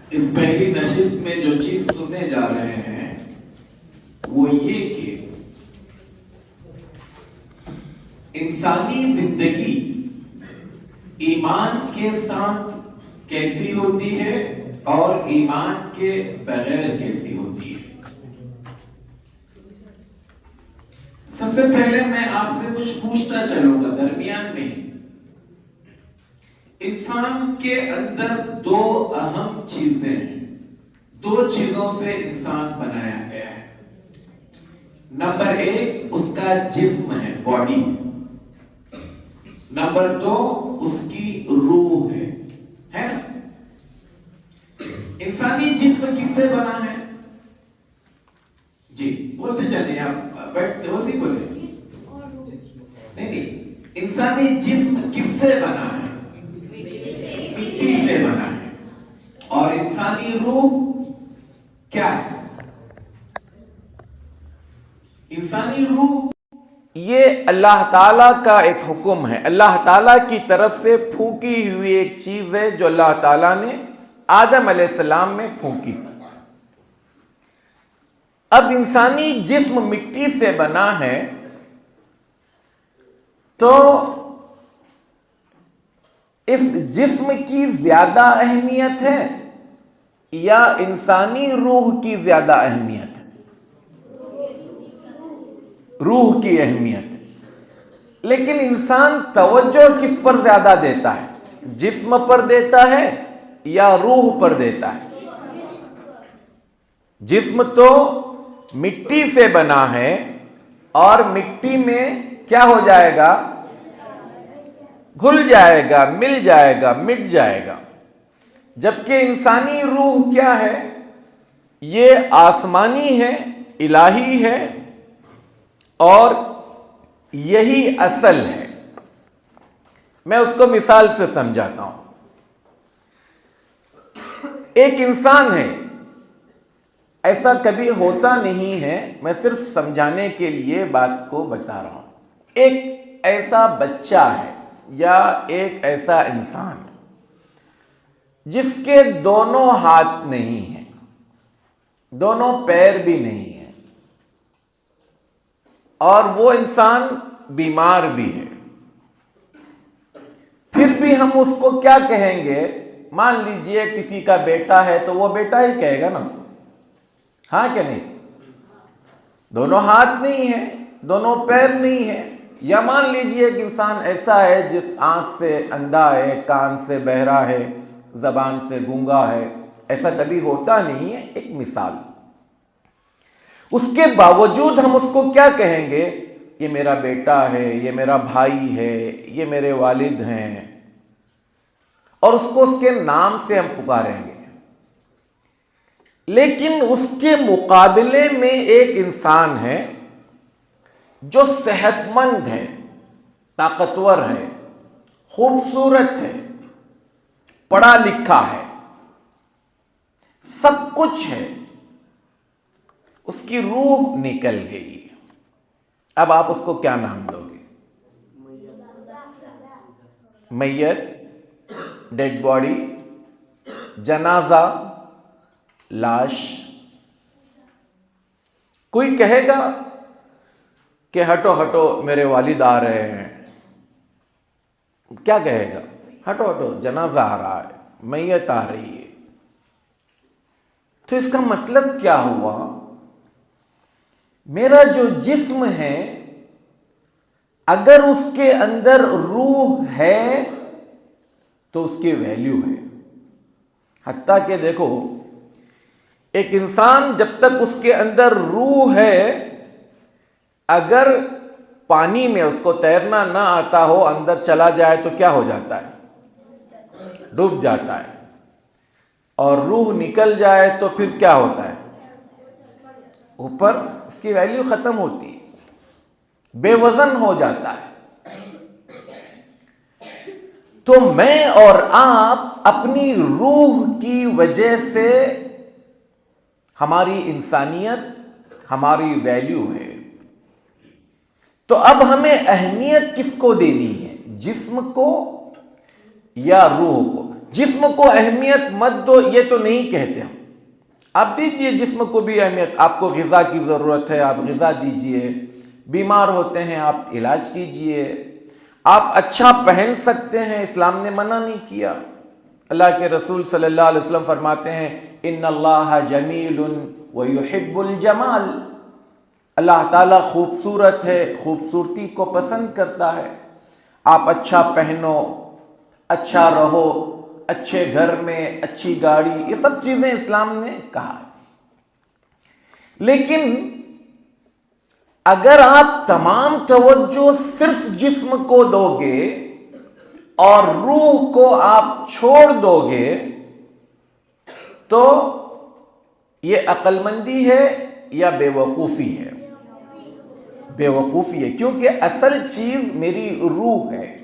اس پہلی نشست میں جو چیز سننے جا رہے ہیں وہ یہ کہ انسانی زندگی ایمان کے ساتھ کیسی ہوتی ہے اور ایمان کے بغیر کیسی ہوتی ہے۔ سب سے پہلے میں آپ سے کچھ پوچھتا چلوں گا درمیان میں ہی۔ انسان کے اندر دو اہم چیزیں ہیں، دو چیزوں سے انسان بنایا گیا ہے۔ نمبر ایک اس کا جسم ہے، باڈی۔ نمبر دو اس کی روح ہے نا؟ انسانی جسم کس سے بنا ہے؟ جی بولتے چلیں، آپ بیٹھتے وسیع بولے۔ نہیں، انسانی جسم کس سے بنا ہے؟ مٹی سے بنا ہے۔ اور انسانی روح کیا ہے؟ انسانی روح یہ اللہ تعالیٰ کا ایک حکم ہے، اللہ تعالیٰ کی طرف سے پھونکی ہوئی ایک چیز ہے جو اللہ تعالیٰ نے آدم علیہ السلام میں پھونکی۔ اب انسانی جسم مٹی سے بنا ہے تو اس جسم کی زیادہ اہمیت ہے یا انسانی روح کی زیادہ اہمیت ہے؟ روح کی اہمیت ہے۔ لیکن انسان توجہ کس پر زیادہ دیتا ہے؟ جسم پر دیتا ہے یا روح پر دیتا ہے؟ جسم تو مٹی سے بنا ہے اور مٹی میں کیا ہو جائے گا؟ گھل جائے گا، مل جائے گا، مٹ جائے گا۔ جبکہ انسانی روح کیا ہے؟ یہ آسمانی ہے، الہی ہے اور یہی اصل ہے۔ میں اس کو مثال سے سمجھاتا ہوں۔ ایک انسان ہے، ایسا کبھی ہوتا نہیں ہے، میں صرف سمجھانے کے لیے بات کو بتا رہا ہوں۔ ایک ایسا بچہ ہے یا ایک ایسا انسان جس کے دونوں ہاتھ نہیں ہیں، دونوں پیر بھی نہیں ہیں، اور وہ انسان بیمار بھی ہے۔ پھر بھی ہم اس کو کیا کہیں گے؟ مان لیجئے کسی کا بیٹا ہے تو وہ بیٹا ہی کہے گا نا، ہاں کہ نہیں؟ دونوں ہاتھ نہیں ہیں، دونوں پیر نہیں ہیں۔ یا مان لیجئے ایک انسان ایسا ہے جس آنکھ سے اندھا ہے، کان سے بہرا ہے، زبان سے گونگا ہے۔ ایسا کبھی ہوتا نہیں ہے، ایک مثال۔ اس کے باوجود ہم اس کو کیا کہیں گے؟ یہ میرا بیٹا ہے، یہ میرا بھائی ہے، یہ میرے والد ہیں، اور اس کو اس کے نام سے ہم پکاریں گے۔ لیکن اس کے مقابلے میں ایک انسان ہے جو صحت مند ہے، طاقتور ہے، خوبصورت ہے، پڑھا لکھا ہے، سب کچھ ہے، اس کی روح نکل گئی۔ اب آپ اس کو کیا نام دو گے؟ میت، ڈیڈ باڈی، جنازہ، لاش۔ کوئی کہے گا کہ ہٹو ہٹو میرے والد آ رہے ہیں، کیا کہے گا؟ ہٹو ہٹو جنازہ آ رہا ہے، میت آ رہی ہے۔ تو اس کا مطلب کیا ہوا؟ میرا جو جسم ہے اگر اس کے اندر روح ہے تو اس کی ویلیو ہے۔ حتیٰ کہ دیکھو ایک انسان جب تک اس کے اندر روح ہے، اگر پانی میں اس کو تیرنا نہ آتا ہو، اندر چلا جائے تو کیا ہو جاتا ہے؟ ڈوب جاتا ہے۔ اور روح نکل جائے تو پھر کیا ہوتا ہے؟ اوپر اس کی ویلیو ختم ہوتی ہے، بے وزن ہو جاتا ہے۔ تو میں اور آپ اپنی روح کی وجہ سے ہماری انسانیت، ہماری ویلیو ہے۔ تو اب ہمیں اہمیت کس کو دینی ہے؟ جسم کو یا روح کو؟ جسم کو اہمیت مت دو یہ تو نہیں کہتے ہم، آپ دیجئے جسم کو بھی اہمیت. آپ کو غذا کی ضرورت ہے، آپ غذا دیجئے. بیمار ہوتے ہیں آپ علاج کیجئے. آپ اچھا پہن سکتے ہیں، اسلام نے منع نہیں کیا. اللہ کے رسول صلی اللہ علیہ وسلم فرماتے ہیں ان اللہ جمیل ویحب الجمال. اللہ تعالیٰ خوبصورت ہے، خوبصورتی کو پسند کرتا ہے. آپ اچھا پہنو، اچھا رہو، اچھے گھر میں اچھی گاڑی، یہ سب چیزیں اسلام نے کہا ہے. لیکن اگر آپ تمام توجہ صرف جسم کو دو گے اور روح کو آپ چھوڑ دو گے تو یہ عقل مندی ہے یا بے وقوفی ہے؟ بے وقوفی ہے، کیونکہ اصل چیز میری روح ہے.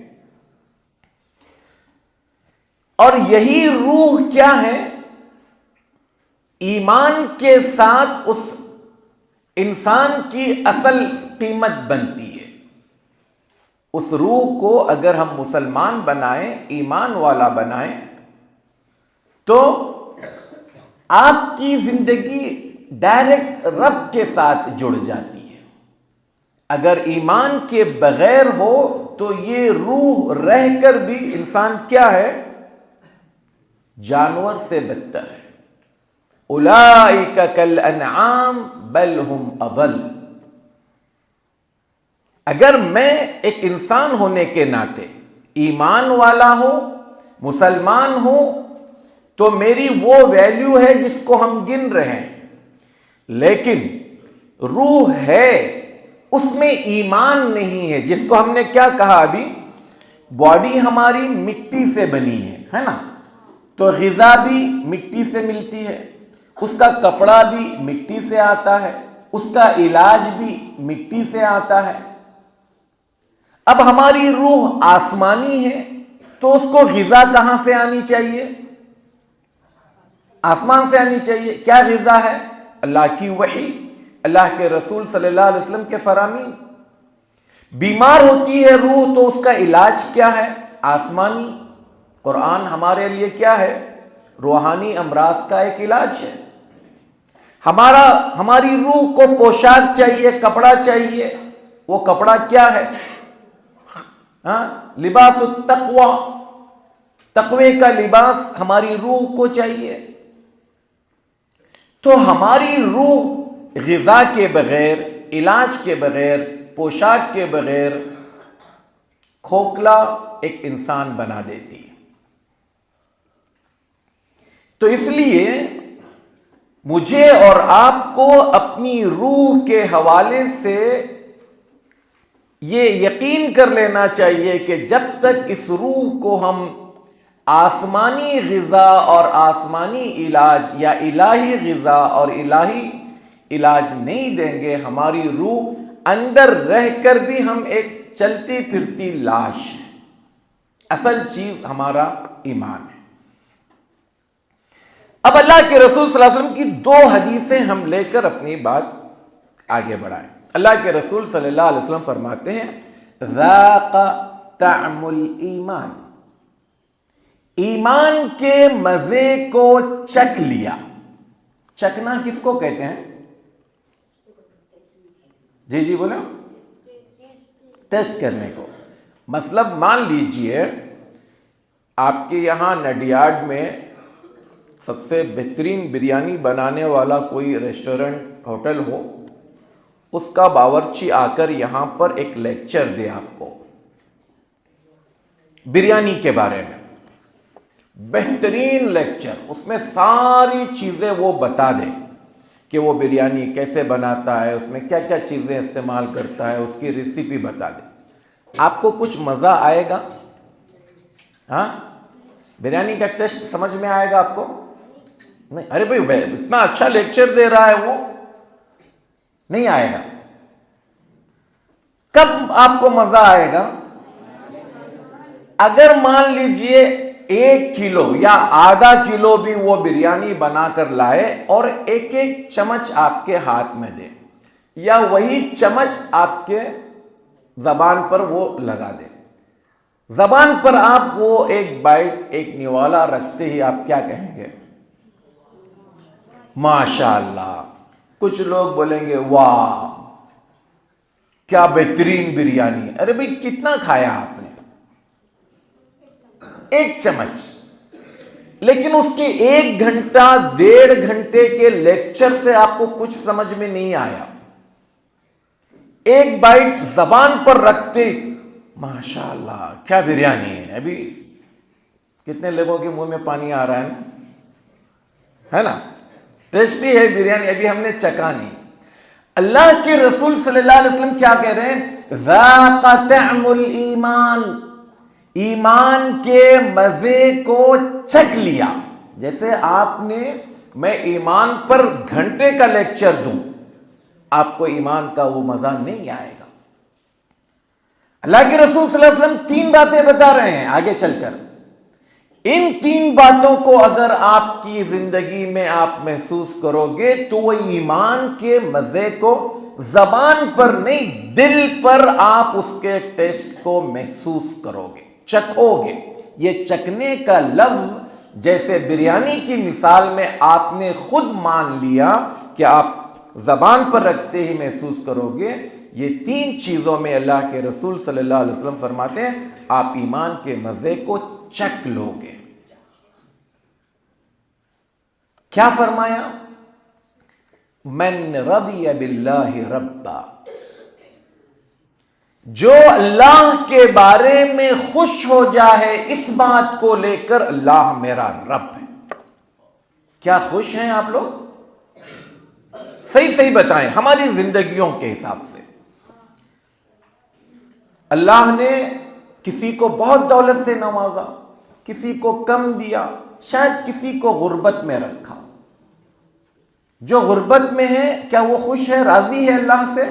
اور یہی روح کیا ہے؟ ایمان کے ساتھ اس انسان کی اصل قیمت بنتی ہے. اس روح کو اگر ہم مسلمان بنائیں، ایمان والا بنائیں، تو آپ کی زندگی ڈائریکٹ رب کے ساتھ جڑ جاتی ہے. اگر ایمان کے بغیر ہو تو یہ روح رہ کر بھی انسان کیا ہے؟ جانور سے بدتر ہے. اولئک کالانعام بل ہم اضل. اگر میں ایک انسان ہونے کے ناطے ایمان والا ہوں، مسلمان ہوں، تو میری وہ ویلیو ہے جس کو ہم گن رہے ہیں. لیکن روح ہے، اس میں ایمان نہیں ہے. جس کو ہم نے کیا کہا ابھی، باڈی ہماری مٹی سے بنی ہے نا، تو غذا بھی مٹی سے ملتی ہے، اس کا کپڑا بھی مٹی سے آتا ہے، اس کا علاج بھی مٹی سے آتا ہے. اب ہماری روح آسمانی ہے تو اس کو غذا کہاں سے آنی چاہیے؟ آسمان سے آنی چاہیے. کیا غذا ہے؟ اللہ کی وحی، اللہ کے رسول صلی اللہ علیہ وسلم کے فرامین. بیمار ہوتی ہے روح تو اس کا علاج کیا ہے؟ آسمانی. قرآن ہمارے لیے کیا ہے؟ روحانی امراض کا ایک علاج ہے. ہماری روح کو پوشاک چاہیے، کپڑا چاہیے. وہ کپڑا کیا ہے؟ لباس التقوی، تقوی کا لباس ہماری روح کو چاہیے. تو ہماری روح غذا کے بغیر، علاج کے بغیر، پوشاک کے بغیر کھوکھلا ایک انسان بنا دیتی ہے. تو اس لیے مجھے اور آپ کو اپنی روح کے حوالے سے یہ یقین کر لینا چاہیے کہ جب تک اس روح کو ہم آسمانی غذا اور آسمانی علاج یا الہی غذا اور الہی علاج نہیں دیں گے، ہماری روح اندر رہ کر بھی ہم ایک چلتی پھرتی لاش ہے. اصل چیز ہمارا ایمان ہے. اب اللہ کے رسول صلی اللہ علیہ وسلم کی 2 حدیثیں ہم لے کر اپنی بات آگے بڑھائیں. اللہ کے رسول صلی اللہ علیہ وسلم فرماتے ہیں ذاق طعم الایمان. ایمان کے مزے کو چکھ لیا. چکھنا کس کو کہتے ہیں؟ جی بولے، ٹیسٹ کرنے کو. مطلب مان لیجئے آپ کے یہاں نڈیاڈ میں سب سے بہترین بریانی بنانے والا کوئی ریسٹورنٹ، ہوٹل ہو، اس کا باورچی آ کر یہاں پر ایک لیکچر دے آپ کو بریانی کے بارے میں، بہترین لیکچر. اس میں ساری چیزیں وہ بتا دے کہ وہ بریانی کیسے بناتا ہے، اس میں کیا کیا چیزیں استعمال کرتا ہے، اس کی ریسیپی بتا دے. آپ کو کچھ مزہ آئے گا؟ بریانی کا ٹیسٹ سمجھ میں آئے گا آپ کو؟ نہیں. ارے بھائی اتنا اچھا لیکچر دے رہا ہے وہ، نہیں آئے گا. کب آپ کو مزہ آئے گا؟ اگر مان لیجئے 1 کلو یا آدھا کلو بھی وہ بریانی بنا کر لائے اور ایک چمچ آپ کے ہاتھ میں دے، یا وہی چمچ آپ کے زبان پر وہ لگا دے. زبان پر آپ وہ ایک بائٹ، ایک نوالا رکھتے ہی آپ کیا کہیں گے؟ ماشاء اللہ. کچھ لوگ بولیں گے واہ کیا بہترین بریانی. ارے بھائی کتنا کھایا آپ نے؟ 1 چمچ. لیکن اس کے 1 گھنٹہ 1.5 گھنٹے کے لیکچر سے آپ کو کچھ سمجھ میں نہیں آیا. ایک بائٹ زبان پر رکھتے ماشاء اللہ کیا بریانی ہے. ابھی کتنے لوگوں کے منہ میں پانی آ رہا ہے نا؟ ٹیسٹی ہے بریانی، ابھی ہم نے چکا نہیں. اللہ کے رسول صلی اللہ علیہ وسلم کیا کہہ رہے ہیں؟ ذاق طعم الایمان، ایمان کے مزے کو چکھ لیا. جیسے آپ نے، میں ایمان پر گھنٹے کا لیکچر دوں، آپ کو ایمان کا وہ مزہ نہیں آئے گا. اللہ کے رسول صلی اللہ علیہ وسلم 3 باتیں بتا رہے ہیں آگے چل کر. ان 3 باتوں کو اگر آپ کی زندگی میں آپ محسوس کرو گے تو وہ ایمان کے مزے کو زبان پر نہیں، دل پر آپ اس کے ٹیسٹ کو محسوس کرو گے، چکھو گے. یہ چکھنے کا لفظ جیسے بریانی کی مثال میں آپ نے خود مان لیا کہ آپ زبان پر رکھتے ہی محسوس کرو گے. یہ 3 چیزوں میں اللہ کے رسول صلی اللہ علیہ وسلم فرماتے ہیں آپ ایمان کے مزے کو چکھ لو گے. کیا فرمایا؟ من رضی باللہ ربا، جو اللہ کے بارے میں خوش ہو جائے اس بات کو لے کر اللہ میرا رب ہے. کیا خوش ہیں آپ لوگ؟ صحیح بتائیں ہماری زندگیوں کے حساب سے. اللہ نے کسی کو بہت دولت سے نوازا، کسی کو کم دیا، شاید کسی کو غربت میں رکھا. جو غربت میں ہے کیا وہ خوش ہے، راضی ہے اللہ سے،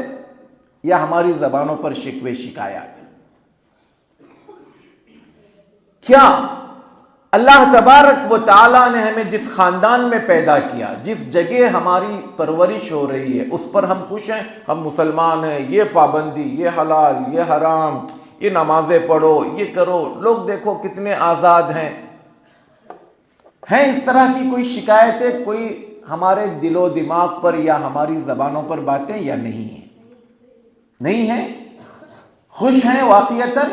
یا ہماری زبانوں پر شکوے شکایات؟ کیا اللہ تبارک و تعالیٰ نے ہمیں جس خاندان میں پیدا کیا، جس جگہ ہماری پرورش ہو رہی ہے، اس پر ہم خوش ہیں؟ ہم مسلمان ہیں، یہ پابندی، یہ حلال، یہ حرام، یہ نمازیں پڑھو، یہ کرو، لوگ دیکھو کتنے آزاد ہیں اس طرح کی کوئی شکایتیں کوئی ہمارے دل و دماغ پر یا ہماری زبانوں پر باتیں یا نہیں ہیں؟ نہیں ہیں؟ خوش ہیں واقعتاً؟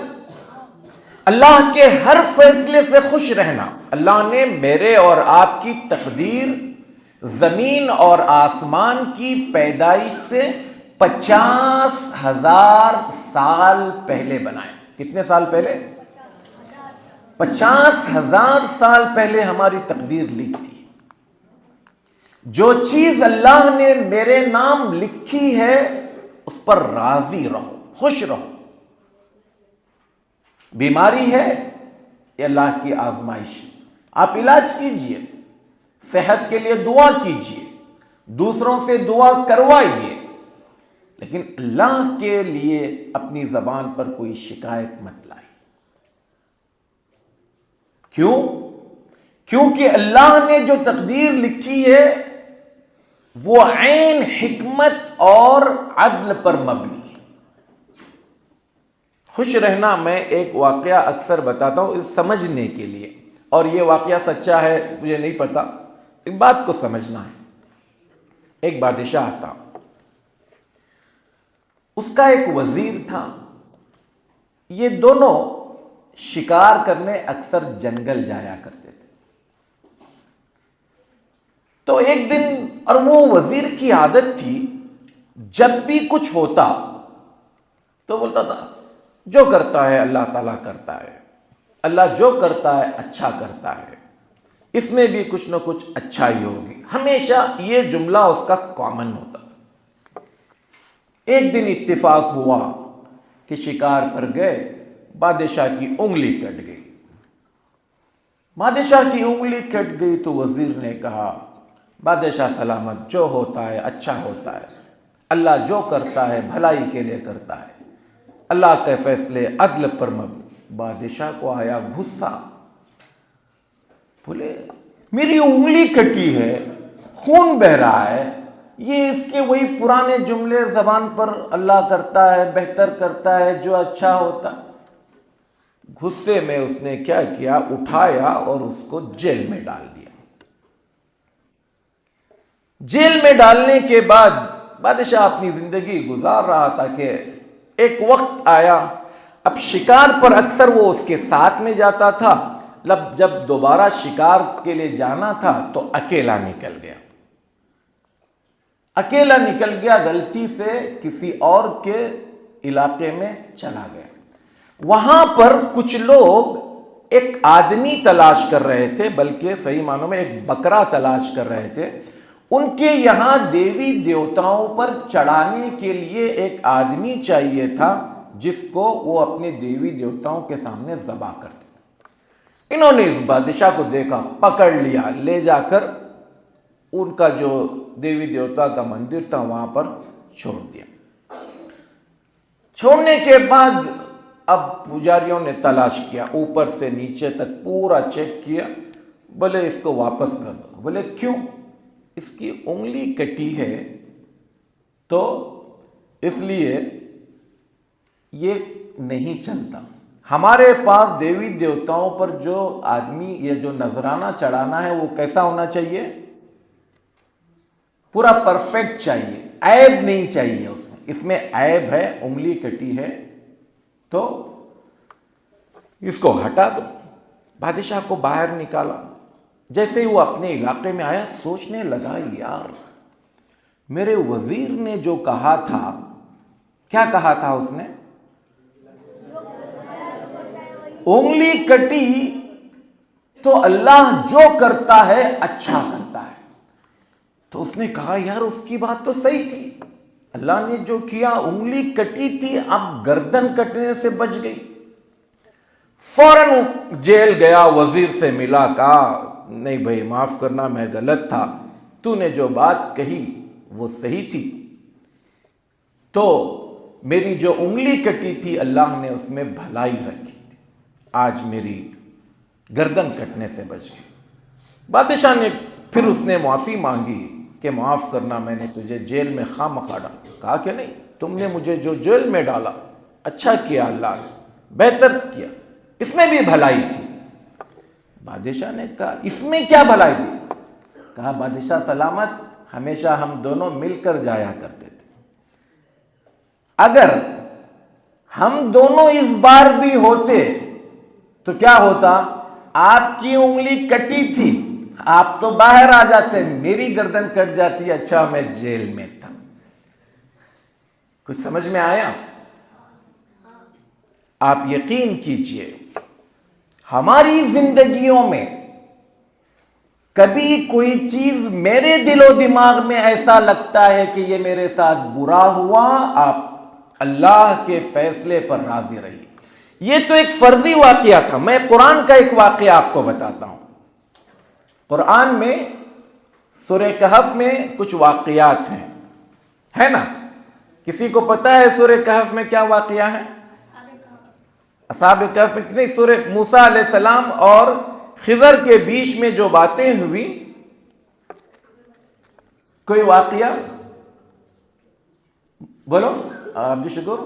اللہ کے ہر فیصلے سے خوش رہنا. اللہ نے میرے اور آپ کی تقدیر زمین اور آسمان کی پیدائش سے 50,000 سال پہلے بنایا. کتنے سال پہلے؟ 50,000 سال پہلے ہماری تقدیر لکھی. جو چیز اللہ نے میرے نام لکھی ہے اس پر راضی رہو، خوش رہو. بیماری ہے یہ اللہ کی آزمائش، آپ علاج کیجئے، صحت کے لیے دعا کیجئے، دوسروں سے دعا کروائیے، لیکن اللہ کے لیے اپنی زبان پر کوئی شکایت مت لائیے. کیوں؟ کیونکہ اللہ نے جو تقدیر لکھی ہے وہ عین حکمت اور عدل پر مبنی ہے. خوش رہنا، میں ایک واقعہ اکثر بتاتا ہوں اس سمجھنے کے لیے، اور یہ واقعہ سچا ہے مجھے نہیں پتا، ایک بات کو سمجھنا ہے. ایک بادشاہ تھا، اس کا ایک وزیر تھا. یہ دونوں شکار کرنے اکثر جنگل جایا کرتے تھے. تو ایک دن، اور وہ وزیر کی عادت تھی جب بھی کچھ ہوتا تو بولتا تھا جو کرتا ہے اللہ تعالیٰ کرتا ہے، اللہ جو کرتا ہے اچھا کرتا ہے، اس میں بھی کچھ نہ کچھ اچھائی ہوگی. ہمیشہ یہ جملہ اس کا کامن ہوتا تھا. ایک دن اتفاق ہوا کہ شکار پر گئے، بادشاہ کی انگلی کٹ گئی. بادشاہ کی انگلی کٹ گئی تو وزیر نے کہا بادشاہ سلامت، جو ہوتا ہے اچھا ہوتا ہے، اللہ جو کرتا ہے بھلائی کے لیے کرتا ہے، اللہ کے فیصلے عدل پر مبنی. بادشاہ کو آیا غصہ، بولے میری انگلی کٹی ہے، خون بہ رہا ہے، یہ اس کے وہی پرانے جملے زبان پر اللہ کرتا ہے، بہتر کرتا ہے، جو اچھا ہوتا. غصے میں اس نے کیا کیا، اٹھایا اور اس کو جیل میں ڈال دیا۔ جیل میں ڈالنے کے بعد بادشاہ اپنی زندگی گزار رہا تھا کہ ایک وقت آیا، اب شکار پر اکثر وہ اس کے ساتھ میں جاتا تھا، جب دوبارہ شکار کے لیے جانا تھا تو اکیلا نکل گیا۔ اکیلا نکل گیا، غلطی سے کسی اور کے علاقے میں چلا گیا۔ وہاں پر کچھ لوگ ایک آدمی تلاش کر رہے تھے، بلکہ صحیح معنوں میں ایک بکرا تلاش کر رہے تھے۔ ان کے یہاں دیوی دیوتاؤں پر چڑھانے کے لیے ایک آدمی چاہیے تھا جس کو وہ اپنے دیوی دیوتاؤں کے سامنے ذبح کرتے۔ انہوں نے اس بادشاہ کو دیکھا، پکڑ لیا، لے جا کر ان کا جو دیوی دیوتا کا مندر تھا وہاں پر چھوڑ دیا۔ چھوڑنے کے بعد اب پجاریوں نے تلاش کیا، اوپر سے نیچے تک پورا چیک کیا، بولے اس کو واپس کر دو۔ بولے کیوں؟ اس کی انگلی کٹی ہے تو اس لیے یہ نہیں چلتا۔ ہمارے پاس دیوی دیوتاؤں پر جو آدمی یا جو نذرانہ چڑھانا ہے وہ کیسا ہونا چاہیے؟ پورا پرفیکٹ چاہیے، عیب نہیں چاہیے اس میں عیب ہے، انگلی کٹی ہے تو اس کو ہٹا دو۔ بادشاہ کو باہر نکالا، جیسے ہی وہ اپنے علاقے میں آیا سوچنے لگا، یار میرے وزیر نے جو کہا تھا، کیا کہا تھا اس نے؟ انگلی کٹی تو اللہ جو کرتا ہے اچھا کرتا ہے۔ تو اس نے کہا یار اس کی بات تو صحیح تھی، اللہ نے جو کیا، انگلی کٹی تھی، اب گردن کٹنے سے بچ گئی۔ فوراً جیل گیا، وزیر سے ملا، کہا نہیں بھائی معاف کرنا، میں غلط تھا، تو نے جو بات کہی وہ صحیح تھی، تو میری جو انگلی کٹی تھی اللہ نے اس میں بھلائی رکھی تھی، آج میری گردن کٹنے سے بچ گئی۔ بادشاہ نے پھر اس نے معافی مانگی کہ معاف کرنا، میں نے تجھے جیل میں خامخواہ ڈالا۔ کہا کہ نہیں، تم نے مجھے جو جیل میں ڈالا اچھا کیا، اللہ نے بہتر کیا، اس میں بھی بھلائی تھی۔ بادشاہ نے کہا اس میں کیا بھلائی تھی؟ کہا بادشاہ سلامت، ہمیشہ ہم دونوں مل کر جایا کرتے تھے، اگر ہم دونوں اس بار بھی ہوتے تو کیا ہوتا؟ آپ کی انگلی کٹی تھی، آپ تو باہر آ جاتے، میری گردن کٹ جاتی، اچھا میں جیل میں تھا۔ کچھ سمجھ میں آیا؟ آپ یقین کیجئے ہماری زندگیوں میں کبھی کوئی چیز میرے دل و دماغ میں ایسا لگتا ہے کہ یہ میرے ساتھ برا ہوا، آپ اللہ کے فیصلے پر راضی رہیے۔ یہ تو ایک فرضی واقعہ تھا، میں قرآن کا ایک واقعہ آپ کو بتاتا ہوں۔ قرآن میں سورہ کہف میں کچھ واقعات ہیں، ہے نا؟ کسی کو پتا ہے سورہ کہف میں کیا واقعہ ہے؟ اصحاب کہف میں نہیں، سورہ موسیٰ علیہ السلام اور خضر کے بیچ میں جو باتیں ہوئی، کوئی واقعہ بولو عبد الشکور۔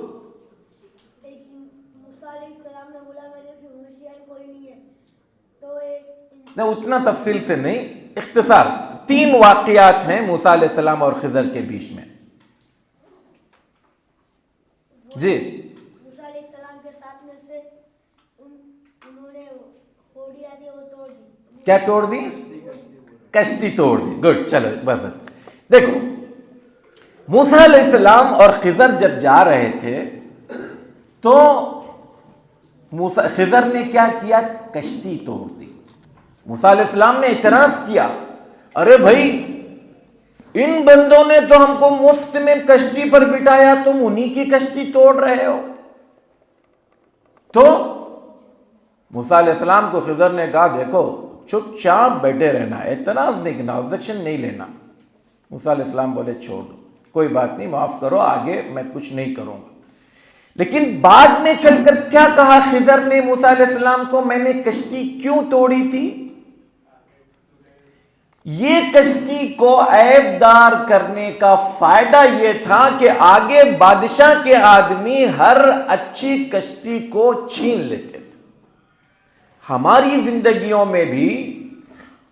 نہیں اتنا تفصیل سے نہیں، اختصار 3 واقعات ہیں موسیٰ علیہ السلام اور خضر کے بیچ میں۔ جی موسیٰ علیہ السلام کے ساتھ میں سے انہوں نے ہوڑی آدھی وہ توڑ دی۔ کیا توڑ دی؟ کشتی توڑ دی۔ گڈ، چلو بس دیکھو، موسیٰ علیہ السلام اور خضر جب جا رہے تھے تو خضر نے کیا کیا؟ کشتی توڑ دی۔ موسیٰ علیہ السلام نے اعتراض کیا، ارے بھائی ان بندوں نے تو ہم کو مفت میں کشتی پر بٹھایا، تم انہی کی کشتی توڑ رہے ہو۔ تو موسیٰ علیہ السلام کو خضر نے کہا دیکھو چپ چاپ بیٹھے رہنا، اعتراض نہیں کرنا، آبجیکشن نہیں لینا۔ موسیٰ علیہ السلام بولے چھوڑ دو، کوئی بات نہیں، معاف کرو، آگے میں کچھ نہیں کروں گا۔ لیکن بعد میں چل کر کیا کہا خضر نے موسیٰ علیہ السلام کو؟ میں نے کشتی کیوں توڑی تھی؟ یہ کشتی کو عیب دار کرنے کا فائدہ یہ تھا کہ آگے بادشاہ کے آدمی ہر اچھی کشتی کو چھین لیتے تھے۔ ہماری زندگیوں میں بھی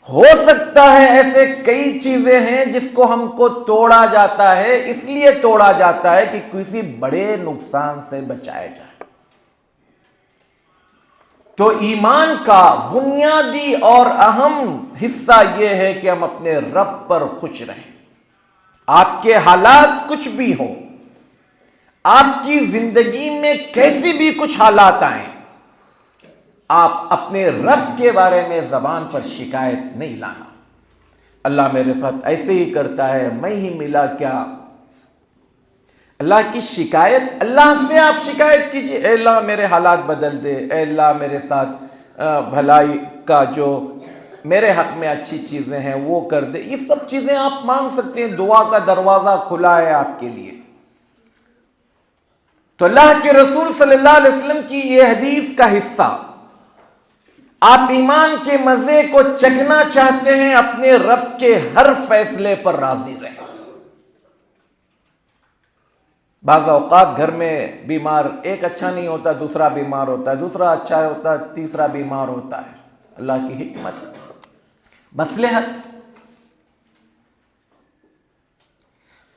ہو سکتا ہے ایسے کئی چیزیں ہیں جس کو ہم کو توڑا جاتا ہے، اس لیے توڑا جاتا ہے کہ کسی بڑے نقصان سے بچایا جائے۔ تو ایمان کا بنیادی اور اہم حصہ یہ ہے کہ ہم اپنے رب پر خوش رہیں۔ آپ کے حالات کچھ بھی ہوں، آپ کی زندگی میں کیسی بھی کچھ حالات آئیں، آپ اپنے رب کے بارے میں زبان پر شکایت نہیں لانا۔ اللہ میرے ساتھ ایسے ہی کرتا ہے، میں ہی ملا کیا؟ اللہ کی شکایت، اللہ سے آپ شکایت کیجئے، اے اللہ میرے حالات بدل دے، اے اللہ میرے ساتھ بھلائی کا جو میرے حق میں اچھی چیزیں ہیں وہ کر دے۔ یہ سب چیزیں آپ مانگ سکتے ہیں، دعا کا دروازہ کھلا ہے آپ کے لیے۔ تو اللہ کے رسول صلی اللہ علیہ وسلم کی یہ حدیث کا حصہ، آپ ایمان کے مزے کو چکھنا چاہتے ہیں، اپنے رب کے ہر فیصلے پر راضی رہیں۔ بعض اوقات گھر میں بیمار ایک اچھا نہیں ہوتا، دوسرا بیمار ہوتا ہے، دوسرا اچھا ہوتا ہے، تیسرا بیمار ہوتا ہے۔ اللہ کی حکمت، مصلحت۔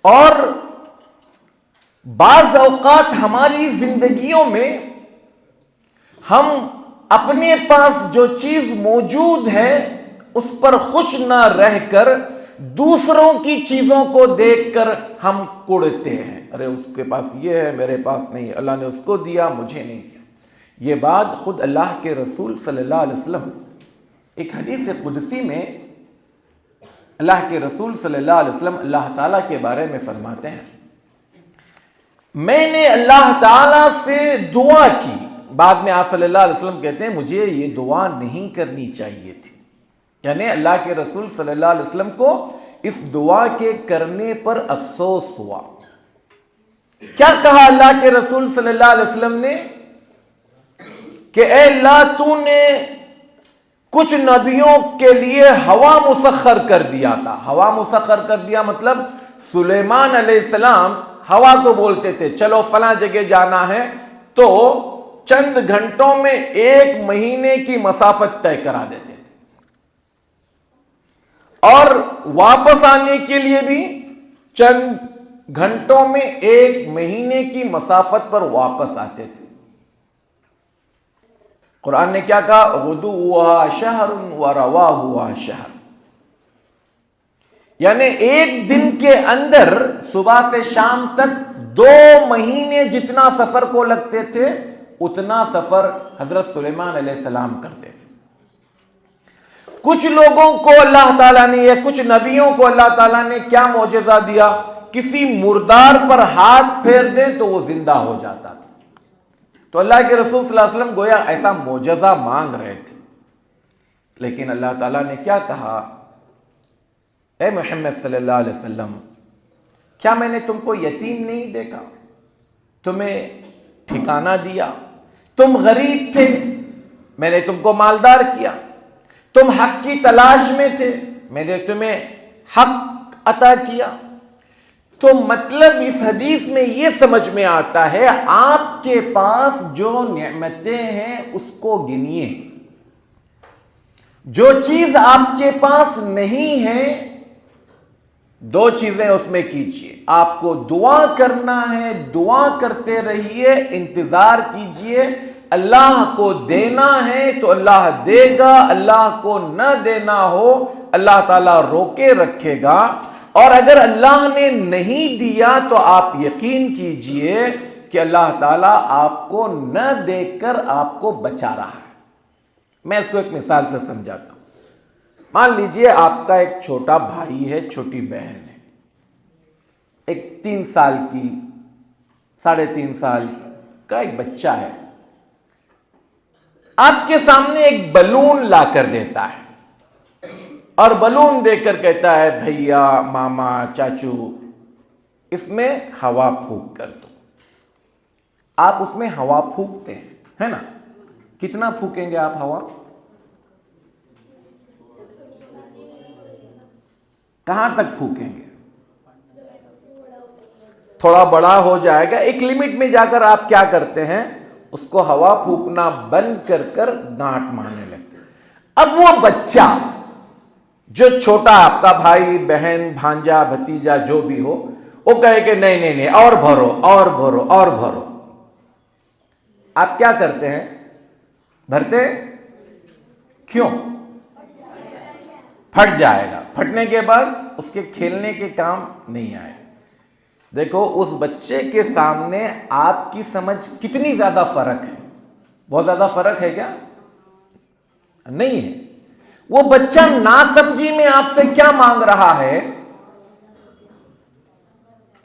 اور بعض اوقات ہماری زندگیوں میں ہم اپنے پاس جو چیز موجود ہے اس پر خوش نہ رہ کر دوسروں کی چیزوں کو دیکھ کر ہم کڑتے ہیں، ارے اس کے پاس یہ ہے میرے پاس نہیں، اللہ نے اس کو دیا مجھے نہیں دیا۔ یہ بات خود اللہ کے رسول صلی اللہ علیہ وسلم ایک حدیث قدسی میں اللہ کے رسول صلی اللہ علیہ وسلم اللہ تعالیٰ کے بارے میں فرماتے ہیں، میں نے اللہ تعالیٰ سے دعا کی، بعد میں آپ صلی اللہ علیہ وسلم کہتے ہیں مجھے یہ دعا نہیں کرنی چاہیے تھی، یعنی اللہ کے رسول صلی اللہ علیہ وسلم کو اس دعا کے کرنے پر افسوس ہوا۔ کیا کہا اللہ کے رسول صلی اللہ علیہ وسلم نے کہ اے اللہ تو نے کچھ نبیوں کے لیے ہوا مسخر کر دیا تھا۔ ہوا مسخر کر دیا مطلب سلیمان علیہ السلام ہوا کو بولتے تھے چلو فلاں جگہ جانا ہے تو چند گھنٹوں میں 1 مہینے کی مسافت طے کرا دیتے تھے، اور واپس آنے کے لیے بھی چند گھنٹوں میں 1 مہینے کی مسافت پر واپس آتے تھے۔ قرآن نے کیا کہا؟ غدوها شہر ورواها شہر، یعنی 1 دن کے اندر صبح سے شام تک 2 مہینے جتنا سفر کو لگتے تھے اتنا سفر حضرت سلیمان علیہ السلام کرتے تھے۔ کچھ لوگوں کو اللہ تعالیٰ نے یا کچھ نبیوں کو اللہ تعالیٰ نے کیا معجزہ دیا؟ کسی مردار پر ہاتھ پھیر دیں تو وہ زندہ ہو جاتا تھا۔ تو اللہ کے رسول صلی اللہ علیہ وسلم گویا ایسا معجزہ مانگ رہے تھے، لیکن اللہ تعالیٰ نے کیا کہا؟ اے محمد صلی اللہ علیہ وسلم، کیا میں نے تم کو یتیم نہیں دیکھا؟ تمہیں ٹھکانہ دیا، تم غریب تھے، میں نے تم کو مالدار کیا، تم حق کی تلاش میں تھے، میں نے تمہیں حق عطا کیا۔ تو مطلب اس حدیث میں یہ سمجھ میں آتا ہے آپ کے پاس جو نعمتیں ہیں اس کو گنیے، جو چیز آپ کے پاس نہیں ہے 2 چیزیں اس میں کیجئے۔ آپ کو دعا کرنا ہے، دعا کرتے رہیے، انتظار کیجئے، اللہ کو دینا ہے تو اللہ دے گا، اللہ کو نہ دینا ہو اللہ تعالیٰ روکے رکھے گا، اور اگر اللہ نے نہیں دیا تو آپ یقین کیجئے کہ اللہ تعالیٰ آپ کو نہ دے کر آپ کو بچا رہا ہے۔ میں اس کو ایک مثال سے سمجھاتا ہوں۔ مان لیجئے آپ کا ایک چھوٹا بھائی ہے، چھوٹی بہن ہے، ایک 3 سال کی 3.5 سال کا ایک بچہ ہے، آپ کے سامنے ایک بلون لا کر دیتا ہے اور بلون دے کر کہتا ہے بھیا، ماما، چاچو اس میں ہوا پھونک کر دو۔ آپ اس میں ہوا پھونکتے ہیں، ہے نا؟ کتنا پھونکیں گے آپ ہوا؟ کہاں تک پھونکیں گے؟ تھوڑا بڑا ہو جائے گا، ایک لمٹ میں جا کر آپ کیا کرتے ہیں اس کو ہوا پھونکنا بند کر کر ڈانٹ مارنے لگتے. اب وہ بچہ جو چھوٹا آپ کا بھائی بہن بھانجا بھتیجا جو بھی ہو, وہ کہے کہ نہیں نہیں نہیں اور بھرو اور بھرو اور بھرو. آپ کیا کرتے ہیں؟ بھرتے کیوں؟ پھٹ جائے گا, پھٹنے کے بعد اس کے کھیلنے کے کام نہیں آئے. دیکھو اس بچے کے سامنے آپ کی سمجھ کتنی زیادہ فرق ہے. بہت زیادہ فرق ہے کیا؟ نہیں ہے. وہ بچہ ناسمجھی میں آپ سے کیا مانگ رہا ہے,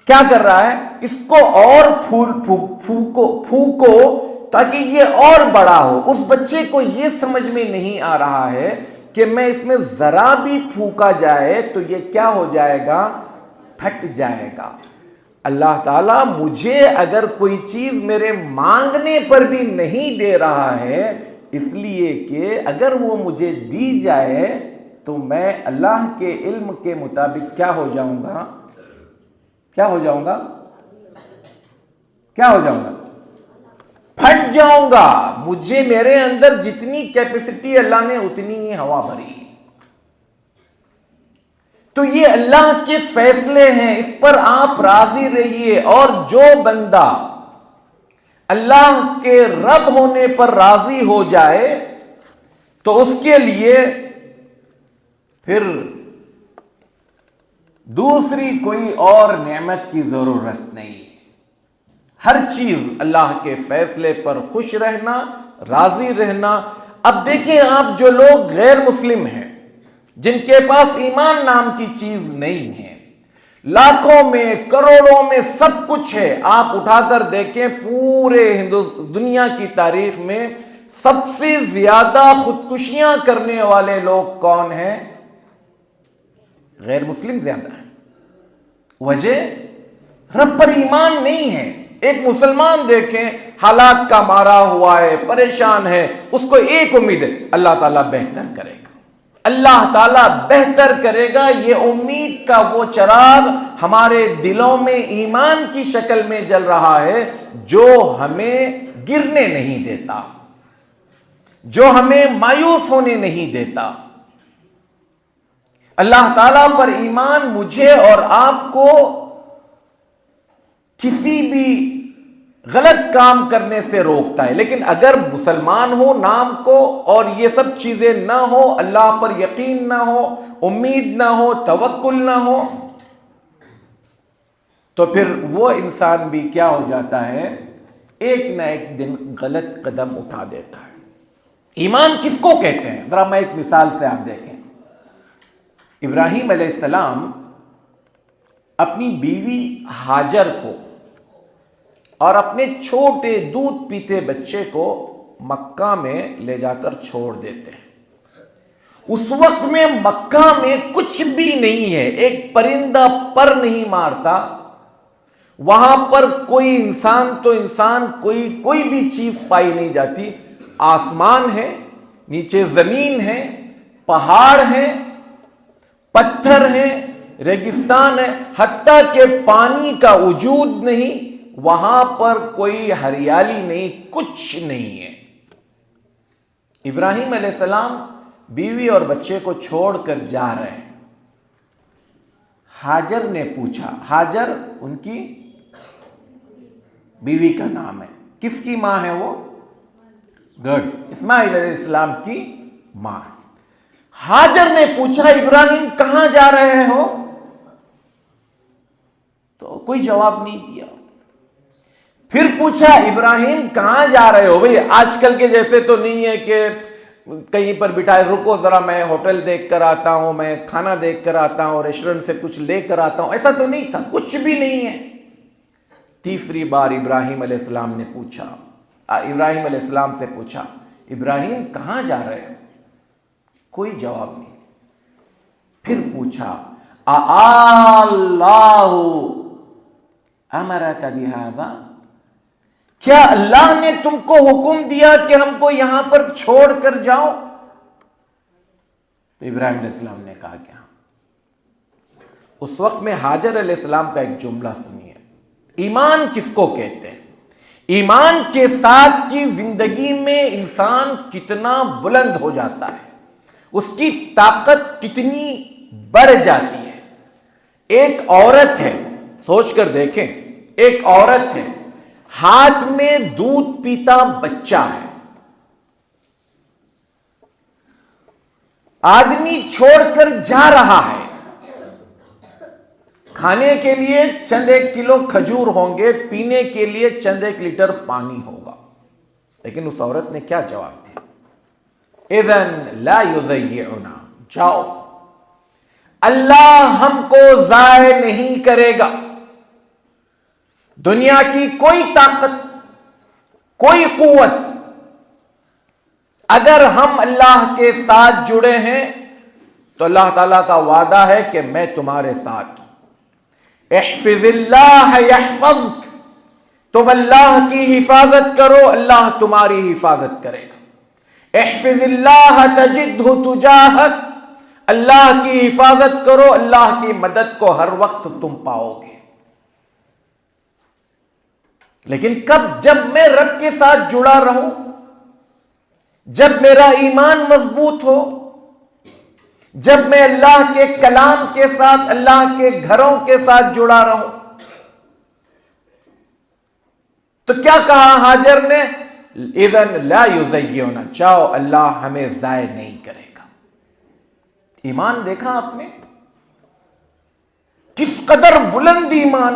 کیا کر رہا ہے؟ اس کو اور پھونکو تاکہ یہ اور بڑا ہو. اس بچے کو یہ سمجھ میں نہیں آ رہا ہے کہ میں اس میں ذرا بھی پھونکا جائے تو یہ کیا ہو جائے گا؟ پھٹ جائے گا. اللہ تعالیٰ مجھے اگر کوئی چیز میرے مانگنے پر بھی نہیں دے رہا ہے, اس لیے کہ اگر وہ مجھے دی جائے تو میں اللہ کے علم کے مطابق کیا ہو جاؤں گا؟ کیا ہو جاؤں گا؟ کیا ہو جاؤں گا؟ پھٹ جاؤں گا. مجھے میرے اندر جتنی کیپیسٹی اللہ نے اتنی ہی ہوا بھری. تو یہ اللہ کے فیصلے ہیں, اس پر آپ راضی رہیے. اور جو بندہ اللہ کے رب ہونے پر راضی ہو جائے تو اس کے لیے پھر دوسری کوئی اور نعمت کی ضرورت نہیں. ہر چیز اللہ کے فیصلے پر خوش رہنا, راضی رہنا. اب دیکھیں آپ جو لوگ غیر مسلم ہیں, جن کے پاس ایمان نام کی چیز نہیں ہے, لاکھوں میں کروڑوں میں سب کچھ ہے, آپ اٹھا کر دیکھیں پورے دنیا کی تاریخ میں سب سے زیادہ خودکشیاں کرنے والے لوگ کون ہیں؟ غیر مسلم زیادہ ہیں. وجہ رب پر ایمان نہیں ہے. ایک مسلمان دیکھیں حالات کا مارا ہوا ہے, پریشان ہے, اس کو ایک امید ہے اللہ تعالیٰ بہتر کرے گا, اللہ تعالیٰ بہتر کرے گا. یہ امید کا وہ چراغ ہمارے دلوں میں ایمان کی شکل میں جل رہا ہے جو ہمیں گرنے نہیں دیتا, جو ہمیں مایوس ہونے نہیں دیتا. اللہ تعالیٰ پر ایمان مجھے اور آپ کو کسی بھی غلط کام کرنے سے روکتا ہے. لیکن اگر مسلمان ہو نام کو اور یہ سب چیزیں نہ ہو, اللہ پر یقین نہ ہو, امید نہ ہو, توکل نہ ہو, تو پھر وہ انسان بھی کیا ہو جاتا ہے؟ ایک نہ ایک دن غلط قدم اٹھا دیتا ہے. ایمان کس کو کہتے ہیں؟ ذرا میں ایک مثال سے آپ دیکھیں. ابراہیم علیہ السلام اپنی بیوی ہاجر کو اور اپنے چھوٹے دودھ پیتے بچے کو مکہ میں لے جا کر چھوڑ دیتے ہیں. اس وقت میں مکہ میں کچھ بھی نہیں ہے, ایک پرندہ پر نہیں مارتا, وہاں پر کوئی انسان تو انسان کوئی بھی چیز پائی نہیں جاتی. آسمان ہے, نیچے زمین ہے, پہاڑ ہیں, پتھر ہیں, ریگستان ہے, حتیٰ کہ پانی کا وجود نہیں, وہاں پر کوئی ہریالی نہیں, کچھ نہیں ہے. ابراہیم علیہ السلام بیوی اور بچے کو چھوڑ کر جا رہے ہیں. ہاجر نے پوچھا, ہاجر ان کی بیوی کا نام ہے, کس کی ماں ہے وہ؟ گڈ, اسماعیل علیہ السلام کی ماں. ہاجر نے پوچھا ابراہیم کہاں جا رہے ہو؟ تو کوئی جواب نہیں دیا. پھر پوچھا ابراہیم کہاں جا رہے ہو؟ بھئی آج کل کے جیسے تو نہیں ہے کہ کہیں پر بٹھائے, رکو ذرا میں ہوٹل دیکھ کر آتا ہوں, میں کھانا دیکھ کر آتا ہوں, ریسٹورنٹ سے کچھ لے کر آتا ہوں. ایسا تو نہیں تھا, کچھ بھی نہیں ہے. تیسری بار ابراہیم علیہ السلام نے پوچھا, ابراہیم علیہ السلام سے پوچھا ابراہیم کہاں جا رہے ہو؟ کوئی جواب نہیں. پھر پوچھا اللہ امرک بہذا, کیا اللہ نے تم کو حکم دیا کہ ہم کو یہاں پر چھوڑ کر جاؤ؟ تو ابراہیم علیہ السلام نے کہا کہ ہاں. اس وقت میں ہاجر علیہ السلام کا ایک جملہ سنیے. ایمان کس کو کہتے ہیں؟ ایمان کے ساتھ کی زندگی میں انسان کتنا بلند ہو جاتا ہے، اس کی طاقت کتنی بڑھ جاتی ہے۔ ایک عورت ہے، سوچ کر دیکھیں، ایک عورت ہے، ہاتھ میں دودھ پیتا بچہ ہے، آدمی چھوڑ کر جا رہا ہے، کھانے کے لیے چند 1 کلو کھجور ہوں گے، پینے کے لیے چند 1 لیٹر پانی ہوگا، لیکن اس عورت نے کیا جواب دیا؟ اذن لا یضیعنا، جاؤ، اللہ ہم کو ضائع نہیں کرے گا۔ دنیا کی کوئی طاقت، کوئی قوت، اگر ہم اللہ کے ساتھ جڑے ہیں تو اللہ تعالیٰ کا وعدہ ہے کہ میں تمہارے ساتھ ہوں۔ احفظ اللہ یحفظک، تم اللہ کی حفاظت کرو، اللہ تمہاری حفاظت کرے گا۔ احفظ اللہ تجدہ تجاہک، اللہ کی حفاظت کرو، اللہ کی مدد کو ہر وقت تم پاؤ گے۔ لیکن کب؟ جب میں رب کے ساتھ جڑا رہوں، جب میرا ایمان مضبوط ہو، جب میں اللہ کے کلام کے ساتھ، اللہ کے گھروں کے ساتھ جڑا رہوں۔ تو کیا کہا ہاجر نے؟ اذن لا یضیعنا، چاہو اللہ ہمیں ضائع نہیں کرے گا۔ ایمان دیکھا آپ نے؟ کس قدر بلند ایمان!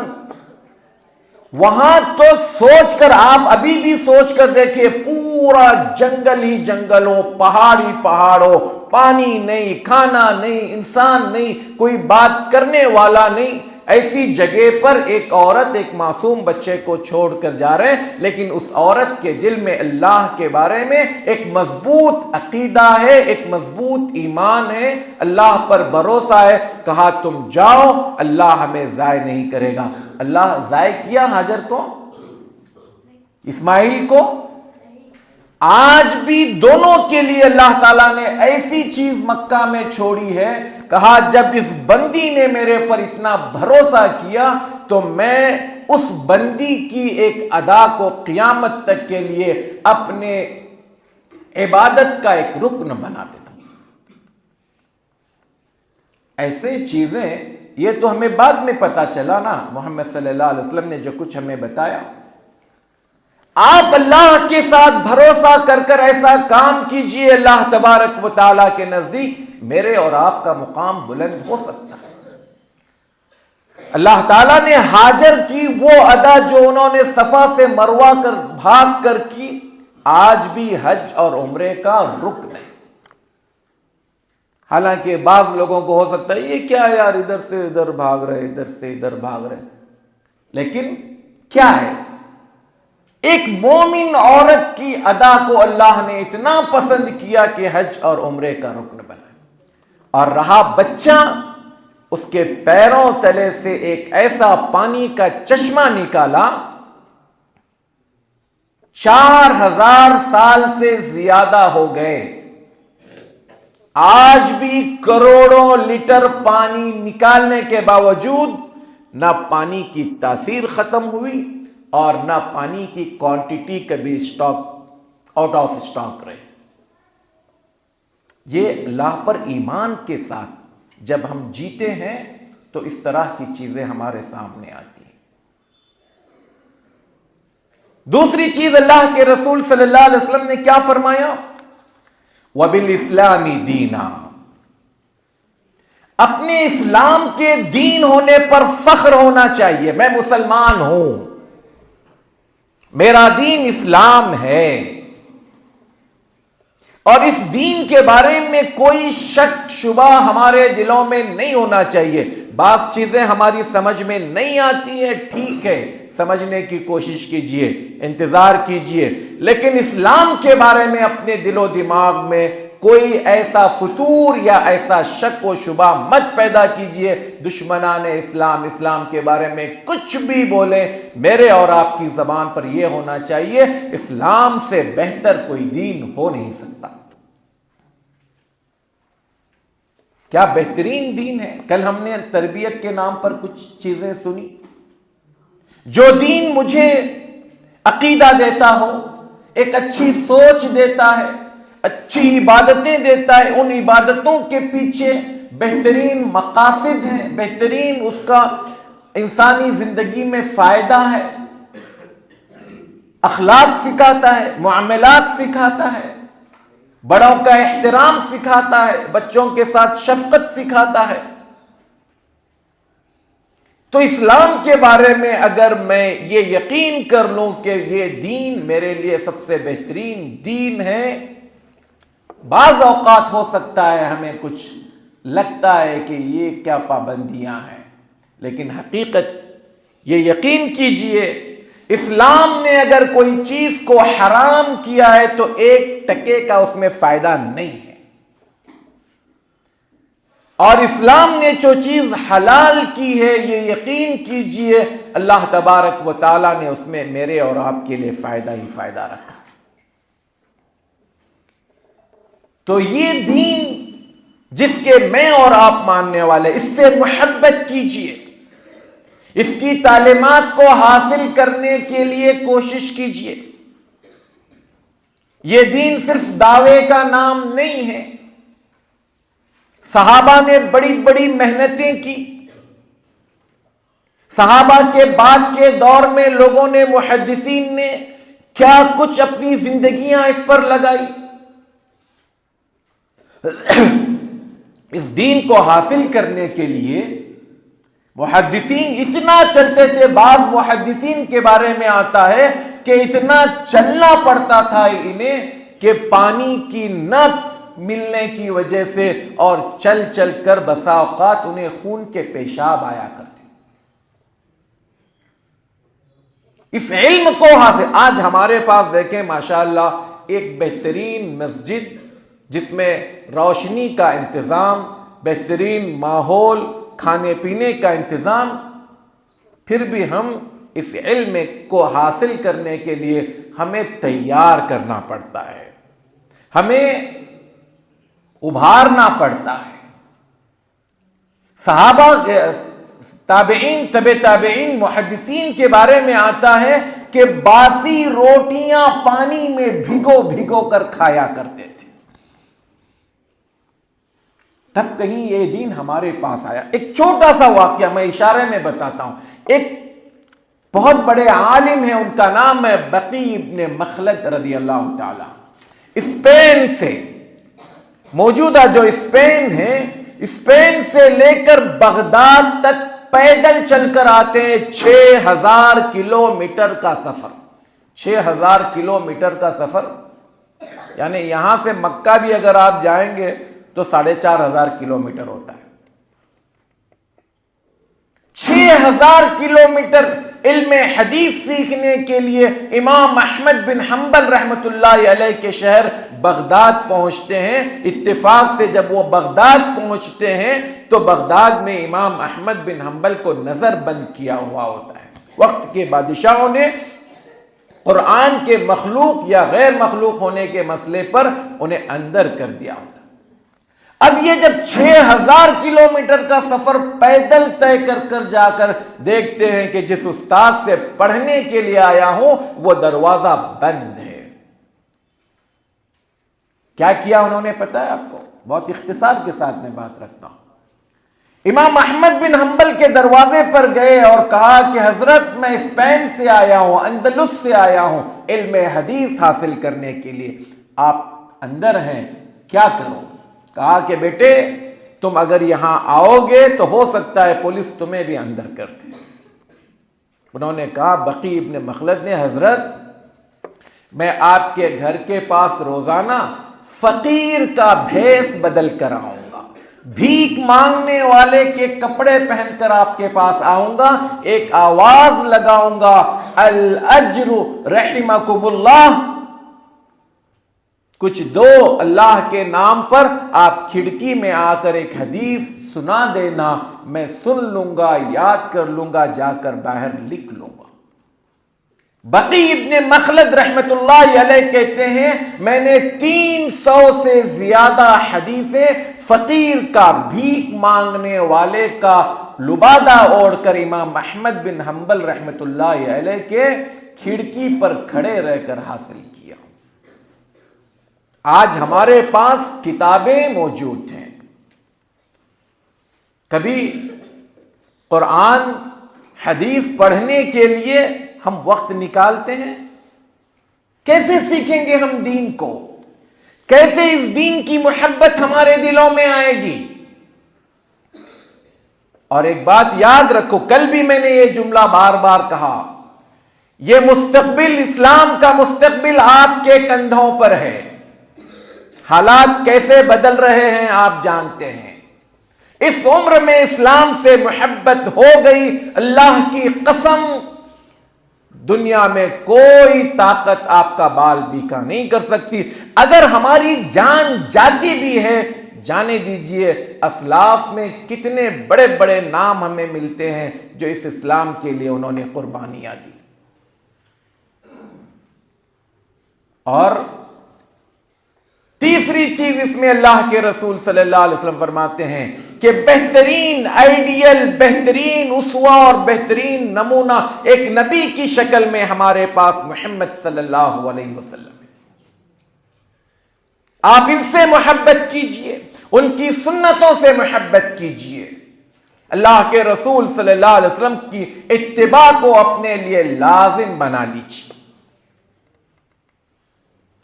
وہاں تو سوچ کر، آپ ابھی بھی سوچ کر دیکھیں، پورا جنگل ہی جنگلوں، پہاڑ ہی پہاڑوں، پانی نہیں، کھانا نہیں، انسان نہیں، کوئی بات کرنے والا نہیں، ایسی جگہ پر ایک عورت ایک معصوم بچے کو چھوڑ کر جا رہے ہیں، لیکن اس عورت کے دل میں اللہ کے بارے میں ایک مضبوط عقیدہ ہے، ایک مضبوط ایمان ہے، اللہ پر بھروسہ ہے۔ کہا تم جاؤ، اللہ ہمیں ضائع نہیں کرے گا۔ اللہ ضائع کیا ہاجر کو، اسماعیل کو؟ آج بھی دونوں کے لیے اللہ تعالیٰ نے ایسی چیز مکہ میں چھوڑی ہے، کہا جب اس بندی نے میرے پر اتنا بھروسہ کیا تو میں اس بندی کی ایک ادا کو قیامت تک کے لیے اپنے عبادت کا ایک رکن بنا دیتا ہوں۔ ایسے چیزیں، یہ تو ہمیں بعد میں پتا چلا نا، محمد صلی اللہ علیہ وسلم نے جو کچھ ہمیں بتایا۔ آپ اللہ کے ساتھ بھروسہ کر کر ایسا کام کیجئے، اللہ تبارک و تعالیٰ کے نزدیک میرے اور آپ کا مقام بلند ہو سکتا ہے۔ اللہ تعالیٰ نے ہاجر کی وہ ادا جو انہوں نے صفا سے مروہ کر بھاگ کر کی، آج بھی حج اور عمرے کا رکن ہے۔ حالانکہ بعض لوگوں کو ہو سکتا ہے یہ کیا یار، ادھر سے ادھر بھاگ رہے، ادھر سے ادھر بھاگ رہے، لیکن کیا ہے؟ ایک مومن عورت کی ادا کو اللہ نے اتنا پسند کیا کہ حج اور عمرے کا رکن بنا، اور رہا بچہ، اس کے پیروں تلے سے ایک ایسا پانی کا چشمہ نکالا، 4000 سال سے زیادہ ہو گئے، آج بھی کروڑوں لیٹر پانی نکالنے کے باوجود نہ پانی کی تاثیر ختم ہوئی اور نہ پانی کی کوانٹٹی کبھی آؤٹ آف اسٹاک رہے۔ یہ اللہ پر ایمان کے ساتھ جب ہم جیتے ہیں تو اس طرح کی چیزیں ہمارے سامنے آتی ہیں۔ دوسری چیز، اللہ کے رسول صلی اللہ علیہ وسلم نے کیا فرمایا؟ وَبِالْإِسْلَامِ دِينًا، اپنے اسلام کے دین ہونے پر فخر ہونا چاہیے۔ میں مسلمان ہوں، میرا دین اسلام ہے، اور اس دین کے بارے میں کوئی شک شبہ ہمارے دلوں میں نہیں ہونا چاہیے۔ بعض چیزیں ہماری سمجھ میں نہیں آتی ہیں، ٹھیک ہے، سمجھنے کی کوشش کیجئے، انتظار کیجئے، لیکن اسلام کے بارے میں اپنے دل و دماغ میں کوئی ایسا فتور یا ایسا شک و شبہ مت پیدا کیجئے۔ دشمنان اسلام اسلام کے بارے میں کچھ بھی بولیں، میرے اور آپ کی زبان پر یہ ہونا چاہیے، اسلام سے بہتر کوئی دین ہو نہیں سکتا۔ کیا بہترین دین ہے! کل ہم نے تربیت کے نام پر کچھ چیزیں سنی۔ جو دین مجھے عقیدہ دیتا ہو، ایک اچھی سوچ دیتا ہے، اچھی عبادتیں دیتا ہے، ان عبادتوں کے پیچھے بہترین مقاصد ہیں، بہترین اس کا انسانی زندگی میں فائدہ ہے، اخلاق سکھاتا ہے، معاملات سکھاتا ہے، بڑوں کا احترام سکھاتا ہے، بچوں کے ساتھ شفقت سکھاتا ہے، تو اسلام کے بارے میں اگر میں یہ یقین کر لوں کہ یہ دین میرے لیے سب سے بہترین دین ہے، بعض اوقات ہو سکتا ہے ہمیں کچھ لگتا ہے کہ یہ کیا پابندیاں ہیں، لیکن حقیقت یہ یقین کیجئے اسلام نے اگر کوئی چیز کو حرام کیا ہے تو 1% کا اس میں فائدہ نہیں ہے، اور اسلام نے جو چیز حلال کی ہے یہ یقین کیجئے اللہ تبارک و تعالیٰ نے اس میں میرے اور آپ کے لیے فائدہ ہی فائدہ رکھا۔ تو یہ دین جس کے میں اور آپ ماننے والے، اس سے محبت کیجئے، اس کی تعلیمات کو حاصل کرنے کے لیے کوشش کیجئے۔ یہ دین صرف دعوے کا نام نہیں ہے، صحابہ نے بڑی بڑی محنتیں کی، صحابہ کے بعد کے دور میں لوگوں نے، محدثین نے کیا کچھ اپنی زندگیاں اس پر لگائی۔ اس دین کو حاصل کرنے کے لیے محدثین اتنا چلتے تھے، بعض محدثین کے بارے میں آتا ہے کہ اتنا چلنا پڑتا تھا انہیں کہ پانی کی نہ ملنے کی وجہ سے اور چل چل کر بسا اوقات انہیں خون کے پیشاب آیا کرتے۔ اس علم کو حاصل، آج ہمارے پاس دیکھیں ماشاءاللہ ایک بہترین مسجد جس میں روشنی کا انتظام، بہترین ماحول، کھانے پینے کا انتظام، پھر بھی ہم اس علم کو حاصل کرنے کے لیے ہمیں تیار کرنا پڑتا ہے، ہمیں ابھارنا پڑتا ہے۔ صحابہ، تابعین، تبع تابعین، محدثین کے بارے میں آتا ہے کہ باسی روٹیاں پانی میں بھگو بھگو کر کھایا کرتے تھے، تب کہیں یہ دین ہمارے پاس آیا۔ ایک چھوٹا سا واقعہ میں اشارے میں بتاتا ہوں۔ ایک بہت بڑے عالم ہیں، ان کا نام ہے بقی ابن مخلد رضی اللہ تعالی۔ اسپین سے، موجودہ جو اسپین ہے، اسپین سے لے کر بغداد تک پیدل چل کر آتے ہیں، 6000 کلومیٹر کا سفر، 6000 کلومیٹر کا سفر، یعنی یہاں سے مکہ بھی اگر آپ جائیں گے تو 4500 کلومیٹر ہوتا ہے۔ 6000 کلومیٹر علم حدیث سیکھنے کے لیے امام احمد بن حنبل رحمت اللہ علیہ کے شہر بغداد پہنچتے ہیں۔ اتفاق سے جب وہ بغداد پہنچتے ہیں تو بغداد میں امام احمد بن حنبل کو نظر بند کیا ہوا ہوتا ہے۔ وقت کے بادشاہوں نے قرآن کے مخلوق یا غیر مخلوق ہونے کے مسئلے پر انہیں اندر کر دیا ہوتا ہے۔ اب یہ جب 6000 کلومیٹر کا سفر پیدل طے کر کر جا کر دیکھتے ہیں کہ جس استاد سے پڑھنے کے لیے آیا ہوں وہ دروازہ بند ہے۔ کیا کیا انہوں نے پتہ ہے آپ کو؟ بہت اختصار کے ساتھ میں بات رکھتا ہوں۔ امام احمد بن حنبل کے دروازے پر گئے اور کہا کہ حضرت میں اسپین سے آیا ہوں، اندلس سے آیا ہوں علم حدیث حاصل کرنے کے لیے، آپ اندر ہیں، کیا کروں؟ کہا کہ بیٹے تم اگر یہاں آؤ گے تو ہو سکتا ہے پولیس تمہیں بھی اندر کر دے۔ انہوں نے کہا، بقی ابن مخلد نے، حضرت میں آپ کے گھر کے پاس روزانہ فقیر کا بھیس بدل کر آؤں گا، بھیک مانگنے والے کے کپڑے پہن کر آپ کے پاس آؤں گا، ایک آواز لگاؤں گا، الاجر رحمکم اللہ، کچھ دو اللہ کے نام پر، آپ کھڑکی میں آ کر ایک حدیث سنا دینا، میں سن لوں گا، یاد کر لوں گا، جا کر باہر لکھ لوں گا۔ بقی ابن مخلد رحمت اللہ علیہ کہتے ہیں میں نے 300 سے زیادہ حدیثیں فقیر کا، بھیک مانگنے والے کا لبادہ اوڑھ کر امام احمد بن حنبل رحمت اللہ علیہ کے کھڑکی پر کھڑے رہ کر حاصل کیا. آج ہمارے پاس کتابیں موجود ہیں. کبھی قرآن حدیث پڑھنے کے لیے ہم وقت نکالتے ہیں؟ کیسے سیکھیں گے ہم دین کو؟ کیسے اس دین کی محبت ہمارے دلوں میں آئے گی؟ اور ایک بات یاد رکھو، کل بھی میں نے یہ جملہ بار بار کہا، یہ مستقبل، اسلام کا مستقبل آپ کے کندھوں پر ہے. حالات کیسے بدل رہے ہیں آپ جانتے ہیں. اس عمر میں اسلام سے محبت ہو گئی، اللہ کی قسم دنیا میں کوئی طاقت آپ کا بال بیکا نہیں کر سکتی. اگر ہماری جان جاتی بھی ہے، جانے دیجئے اسلاف میں کتنے بڑے بڑے نام ہمیں ملتے ہیں جو اس اسلام کے لیے انہوں نے قربانیاں دی. اور تیسری چیز اس میں اللہ کے رسول صلی اللہ علیہ وسلم فرماتے ہیں کہ بہترین آئیڈیل، بہترین اسوہ اور بہترین نمونہ ایک نبی کی شکل میں ہمارے پاس محمد صلی اللہ علیہ وسلم ہے. آپ ان سے محبت کیجئے، ان کی سنتوں سے محبت کیجئے. اللہ کے رسول صلی اللہ علیہ وسلم کی اتباع کو اپنے لیے لازم بنا لیجئے.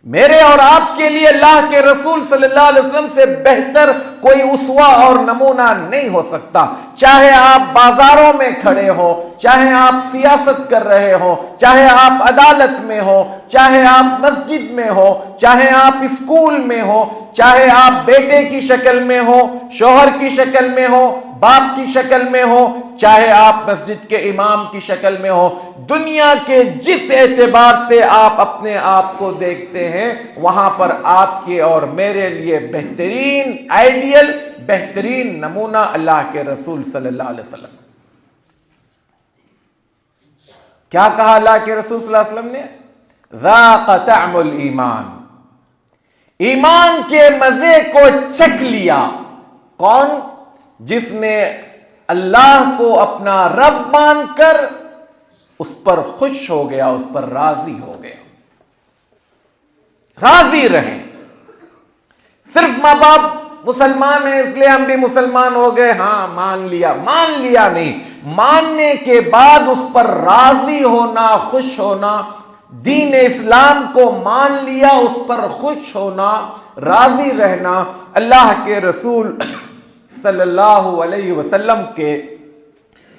میرے اور آپ کے لیے اللہ کے رسول صلی اللہ علیہ وسلم سے بہتر کوئی اسوہ اور نمونہ نہیں ہو سکتا. چاہے آپ بازاروں میں کھڑے ہو، چاہے آپ سیاست کر رہے ہو، چاہے آپ عدالت میں ہو، چاہے آپ مسجد میں ہو، چاہے آپ اسکول میں ہو، چاہے آپ بیٹے کی شکل میں ہو، شوہر کی شکل میں ہو، باپ کی شکل میں ہو، چاہے آپ مسجد کے امام کی شکل میں ہو، دنیا کے جس اعتبار سے آپ اپنے آپ کو دیکھتے ہیں وہاں پر آپ کے اور میرے لیے بہترین آئیڈیل، بہترین نمونہ اللہ کے رسول صلی اللہ علیہ وسلم. کیا کہا اللہ کے رسول صلی اللہ علیہ وسلم نے؟ ذاق طعم الایمان، ایمان کے مزے کو چکھ لیا. کون؟ جس نے اللہ کو اپنا رب مان کر اس پر خوش ہو گیا، اس پر راضی ہو گیا. راضی رہیں. صرف ماں باپ مسلمان ہیں اس لیے ہم بھی مسلمان ہو گئے، ہاں مان لیا نہیں. ماننے کے بعد اس پر راضی ہونا، خوش ہونا. دین اسلام کو مان لیا، اس پر خوش ہونا، راضی رہنا. اللہ کے رسول صلی اللہ علیہ وسلم کے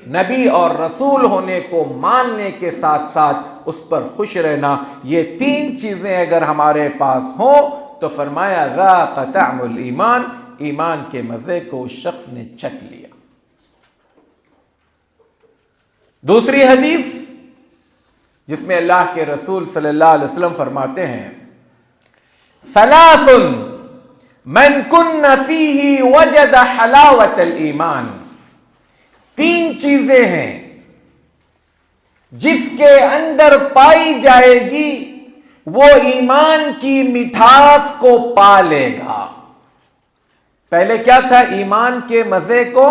نبی اور رسول ہونے کو ماننے کے ساتھ ساتھ اس پر خوش رہنا، یہ تین چیزیں اگر ہمارے پاس ہوں تو فرمایا ذاق طعم الایمان، ایمان کے مزے کو اس شخص نے چکھ لیا. دوسری حدیث جس میں اللہ کے رسول صلی اللہ علیہ وسلم فرماتے ہیں ثلاث من کن فیہ وجد حلاوت الایمان، تین چیزیں ہیں جس کے اندر پائی جائے گی وہ ایمان کی مٹھاس کو پا لے گا. پہلے کیا تھا؟ ایمان کے مزے کو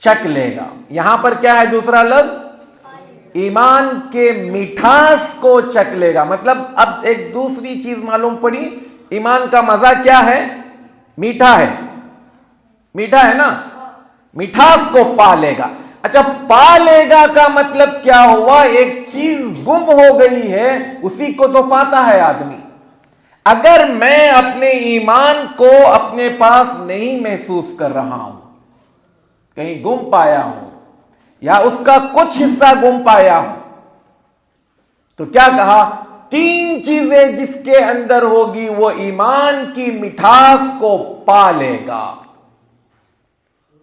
چکھ لے گا. یہاں پر کیا ہے دوسرا لفظ؟ ایمان کے مٹھاس کو چکھ لے گا. مطلب اب ایک دوسری چیز معلوم پڑی، ایمان کا مزہ کیا ہے؟ میٹھا ہے. میٹھا ہے نا؟ مٹھاس کو پا لے گا. اچھا، پا لے گا کا مطلب کیا ہوا؟ ایک چیز گم ہو گئی ہے، اسی کو تو پاتا ہے آدمی. اگر میں اپنے ایمان کو اپنے پاس نہیں محسوس کر رہا ہوں، کہیں گم پایا ہوں یا اس کا کچھ حصہ گم پایا ہوں، تو کیا کہا؟ تین چیزیں جس کے اندر ہوگی وہ ایمان کی مٹھاس کو پا لے گا.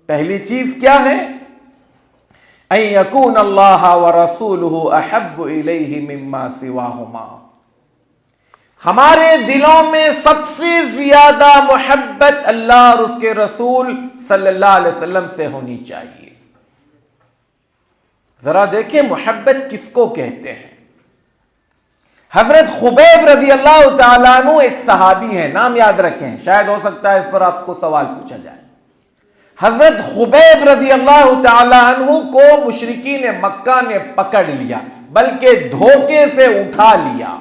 پہلی چیز کیا ہے؟ ان یکون اللہ ورسولہ احب الیہ مما سواہما، ہمارے دلوں میں سب سے زیادہ محبت اللہ اور اس کے رسول صلی اللہ علیہ وسلم سے ہونی چاہیے. ذرا دیکھیں محبت کس کو کہتے ہیں. حضرت خبیب رضی اللہ تعالیٰ عنہ ایک صحابی ہیں، نام یاد رکھیں، شاید ہو سکتا ہے اس پر آپ کو سوال پوچھا جائے. حضرت خبیب رضی اللہ تعالی عنہ کو مشرکین مکہ نے پکڑ لیا، بلکہ دھوکے سے اٹھا لیا،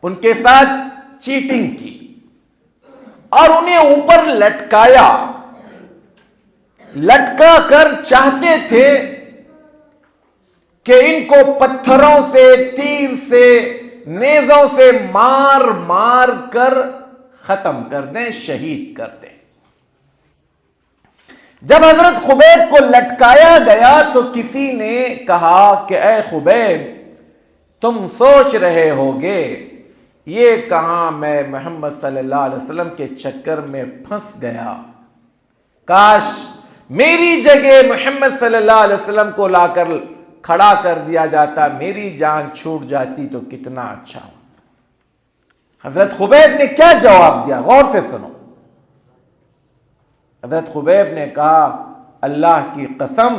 ان کے ساتھ چیٹنگ کی اور انہیں اوپر لٹکایا، لٹکا کر چاہتے تھے کہ ان کو پتھروں سے، تیر سے، نیزوں سے مار مار کر ختم کر دیں، شہید کر دیں۔ جب حضرت خبیب کو لٹکایا گیا تو کسی نے کہا کہ اے خبیب، تم سوچ رہے ہوگے یہ کہاں میں محمد صلی اللہ علیہ وسلم کے چکر میں پھنس گیا، کاش میری جگہ محمد صلی اللہ علیہ وسلم کو لا کر کھڑا کر دیا جاتا، میری جان چھوٹ جاتی تو کتنا اچھا ہو۔ حضرت خبیب نے کیا جواب دیا، غور سے سنو۔ حضرت خبیب نے کہا اللہ کی قسم،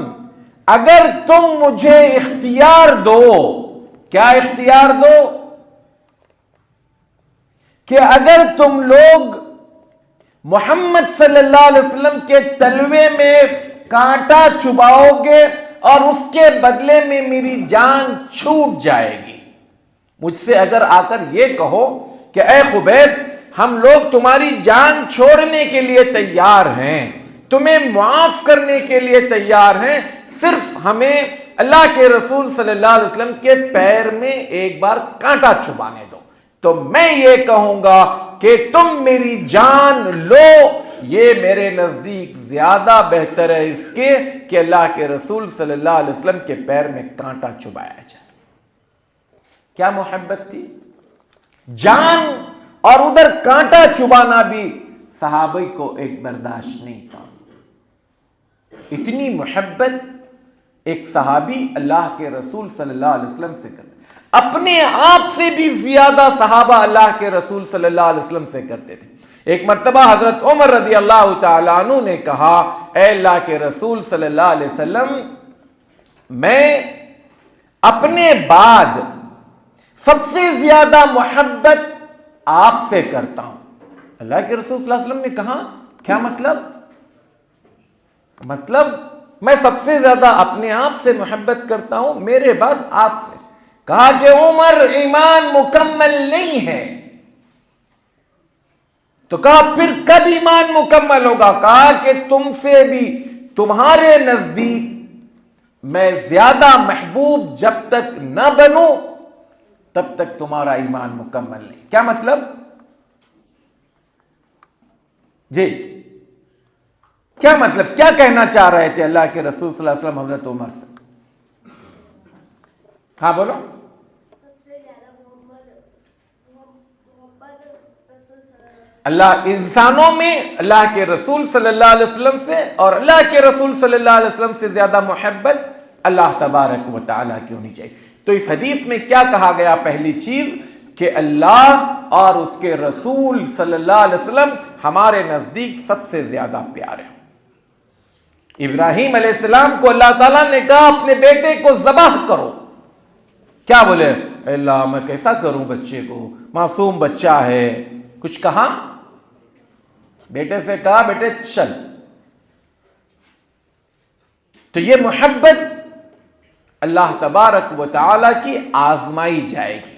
اگر تم مجھے اختیار دو، کیا اختیار دو؟ کہ اگر تم لوگ محمد صلی اللہ علیہ وسلم کے تلوے میں کانٹا چباؤ گے اور اس کے بدلے میں میری جان چھوٹ جائے گی، مجھ سے اگر آ کر یہ کہو کہ اے خبیب، ہم لوگ تمہاری جان چھوڑنے کے لیے تیار ہیں، تمہیں معاف کرنے کے لیے تیار ہیں، صرف ہمیں اللہ کے رسول صلی اللہ علیہ وسلم کے پیر میں ایک بار کانٹا چبانے دو، تو میں یہ کہوں گا کہ تم میری جان لو، یہ میرے نزدیک زیادہ بہتر ہے اس کے کہ اللہ کے رسول صلی اللہ علیہ وسلم کے پیر میں کانٹا چبایا جائے۔ کیا محبت تھی، جان اور ادھر کانٹا چبانا بھی صحابی کو ایک برداشت نہیں تھا۔ اتنی محبت ایک صحابی اللہ کے رسول صلی اللہ علیہ وسلم سے کرتے، اپنے آپ سے بھی زیادہ صحابہ اللہ کے رسول صلی اللہ علیہ وسلم سے کرتے تھے۔ ایک مرتبہ حضرت عمر رضی اللہ تعالیٰ عنہ نے کہا اے اللہ کے رسول صلی اللہ علیہ وسلم، میں اپنے بعد سب سے زیادہ محبت آپ سے کرتا ہوں۔ اللہ کے رسول صلی اللہ علیہ وسلم نے کہا کیا مطلب میں سب سے زیادہ اپنے آپ سے محبت کرتا ہوں، میرے بعد آپ سے؟ کہا کہ عمر، ایمان مکمل نہیں ہے۔ تو کہا پھر کب ایمان مکمل ہوگا؟ کہا کہ تم سے بھی تمہارے نزدیک میں زیادہ محبوب جب تک نہ بنوں تب تک تمہارا ایمان مکمل نہیں۔ کیا مطلب؟ جی کیا مطلب، کیا کہنا چاہ رہے تھے اللہ کے رسول صلی اللہ علیہ وسلم حضرت عمر سے؟ ہاں بولو۔ اللہ انسانوں میں اللہ کے رسول صلی اللہ علیہ وسلم سے اور اللہ کے رسول صلی اللہ علیہ وسلم سے زیادہ محبت اللہ تبارک و تعالیٰ کی ہونی چاہیے۔ تو اس حدیث میں کیا کہا گیا؟ پہلی چیز کہ اللہ اور اس کے رسول صلی اللہ علیہ وسلم ہمارے نزدیک سب سے زیادہ پیارے ہیں۔ ابراہیم علیہ السلام کو اللہ تعالیٰ نے کہا اپنے بیٹے کو ذبح کرو، کیا بولے؟ اللہ میں کیسا کروں بچے کو، معصوم بچہ ہے۔ کچھ کہا؟ بیٹے سے کہا بیٹے چل۔ تو یہ محبت اللہ تبارک و تعالیٰ کی آزمائی جائے گی۔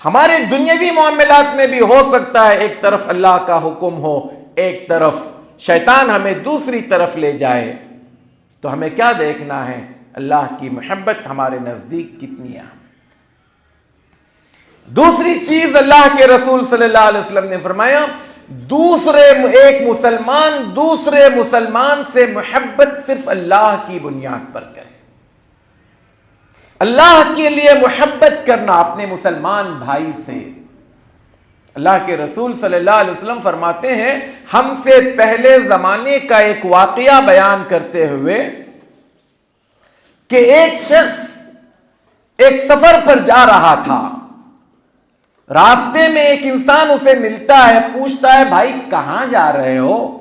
ہمارے دنیاوی معاملات میں بھی ہو سکتا ہے ایک طرف اللہ کا حکم ہو، ایک طرف شیطان ہمیں دوسری طرف لے جائے، تو ہمیں کیا دیکھنا ہے؟ اللہ کی محبت ہمارے نزدیک کتنی ہے۔ دوسری چیز اللہ کے رسول صلی اللہ علیہ وسلم نے فرمایا ایک مسلمان دوسرے مسلمان سے محبت صرف اللہ کی بنیاد پر کرے۔ اللہ کے لیے محبت کرنا اپنے مسلمان بھائی سے۔ اللہ کے رسول صلی اللہ علیہ وسلم فرماتے ہیں ہم سے پہلے زمانے کا ایک واقعہ بیان کرتے ہوئے کہ ایک شخص ایک سفر پر جا رہا تھا، راستے میں ایک انسان اسے ملتا ہے، پوچھتا ہے بھائی کہاں جا رہے ہو؟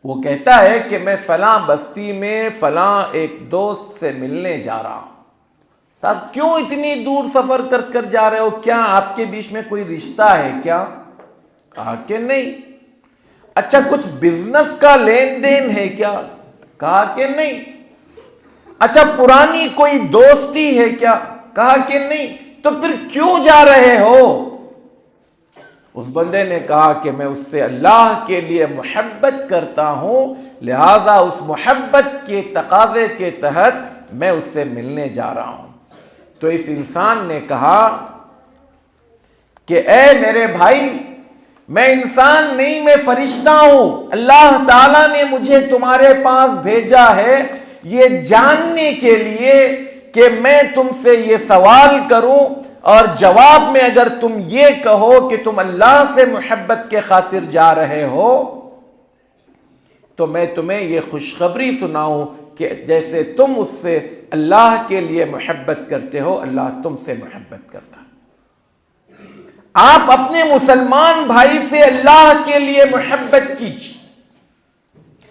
وہ کہتا ہے کہ میں فلاں بستی میں فلاں ایک دوست سے ملنے جا رہا ہوں۔ آپ کیوں اتنی دور سفر کر کر جا رہے ہو؟ کیا آپ کے بیچ میں کوئی رشتہ ہے کیا؟ کہا کہ نہیں۔ اچھا کچھ بزنس کا لین دین ہے کیا؟ کہا کہ نہیں. اچھا پرانی کوئی دوستی ہے کیا؟ کہا کہ نہیں. تو پھر کیوں جا رہے ہو؟ اس بندے نے کہا کہ میں اس سے اللہ کے لیے محبت کرتا ہوں، لہذا اس محبت کے تقاضے کے تحت میں اس سے ملنے جا رہا ہوں. تو اس انسان نے کہا کہ اے میرے بھائی، میں انسان نہیں، میں فرشتہ ہوں. اللہ تعالیٰ نے مجھے تمہارے پاس بھیجا ہے یہ جاننے کے لیے کہ میں تم سے یہ سوال کروں، اور جواب میں اگر تم یہ کہو کہ تم اللہ سے محبت کے خاطر جا رہے ہو تو میں تمہیں یہ خوشخبری سناؤں کہ جیسے تم اس سے اللہ کے لیے محبت کرتے ہو، اللہ تم سے محبت کرتا ہے. آپ اپنے مسلمان بھائی سے اللہ کے لیے محبت کیجیے.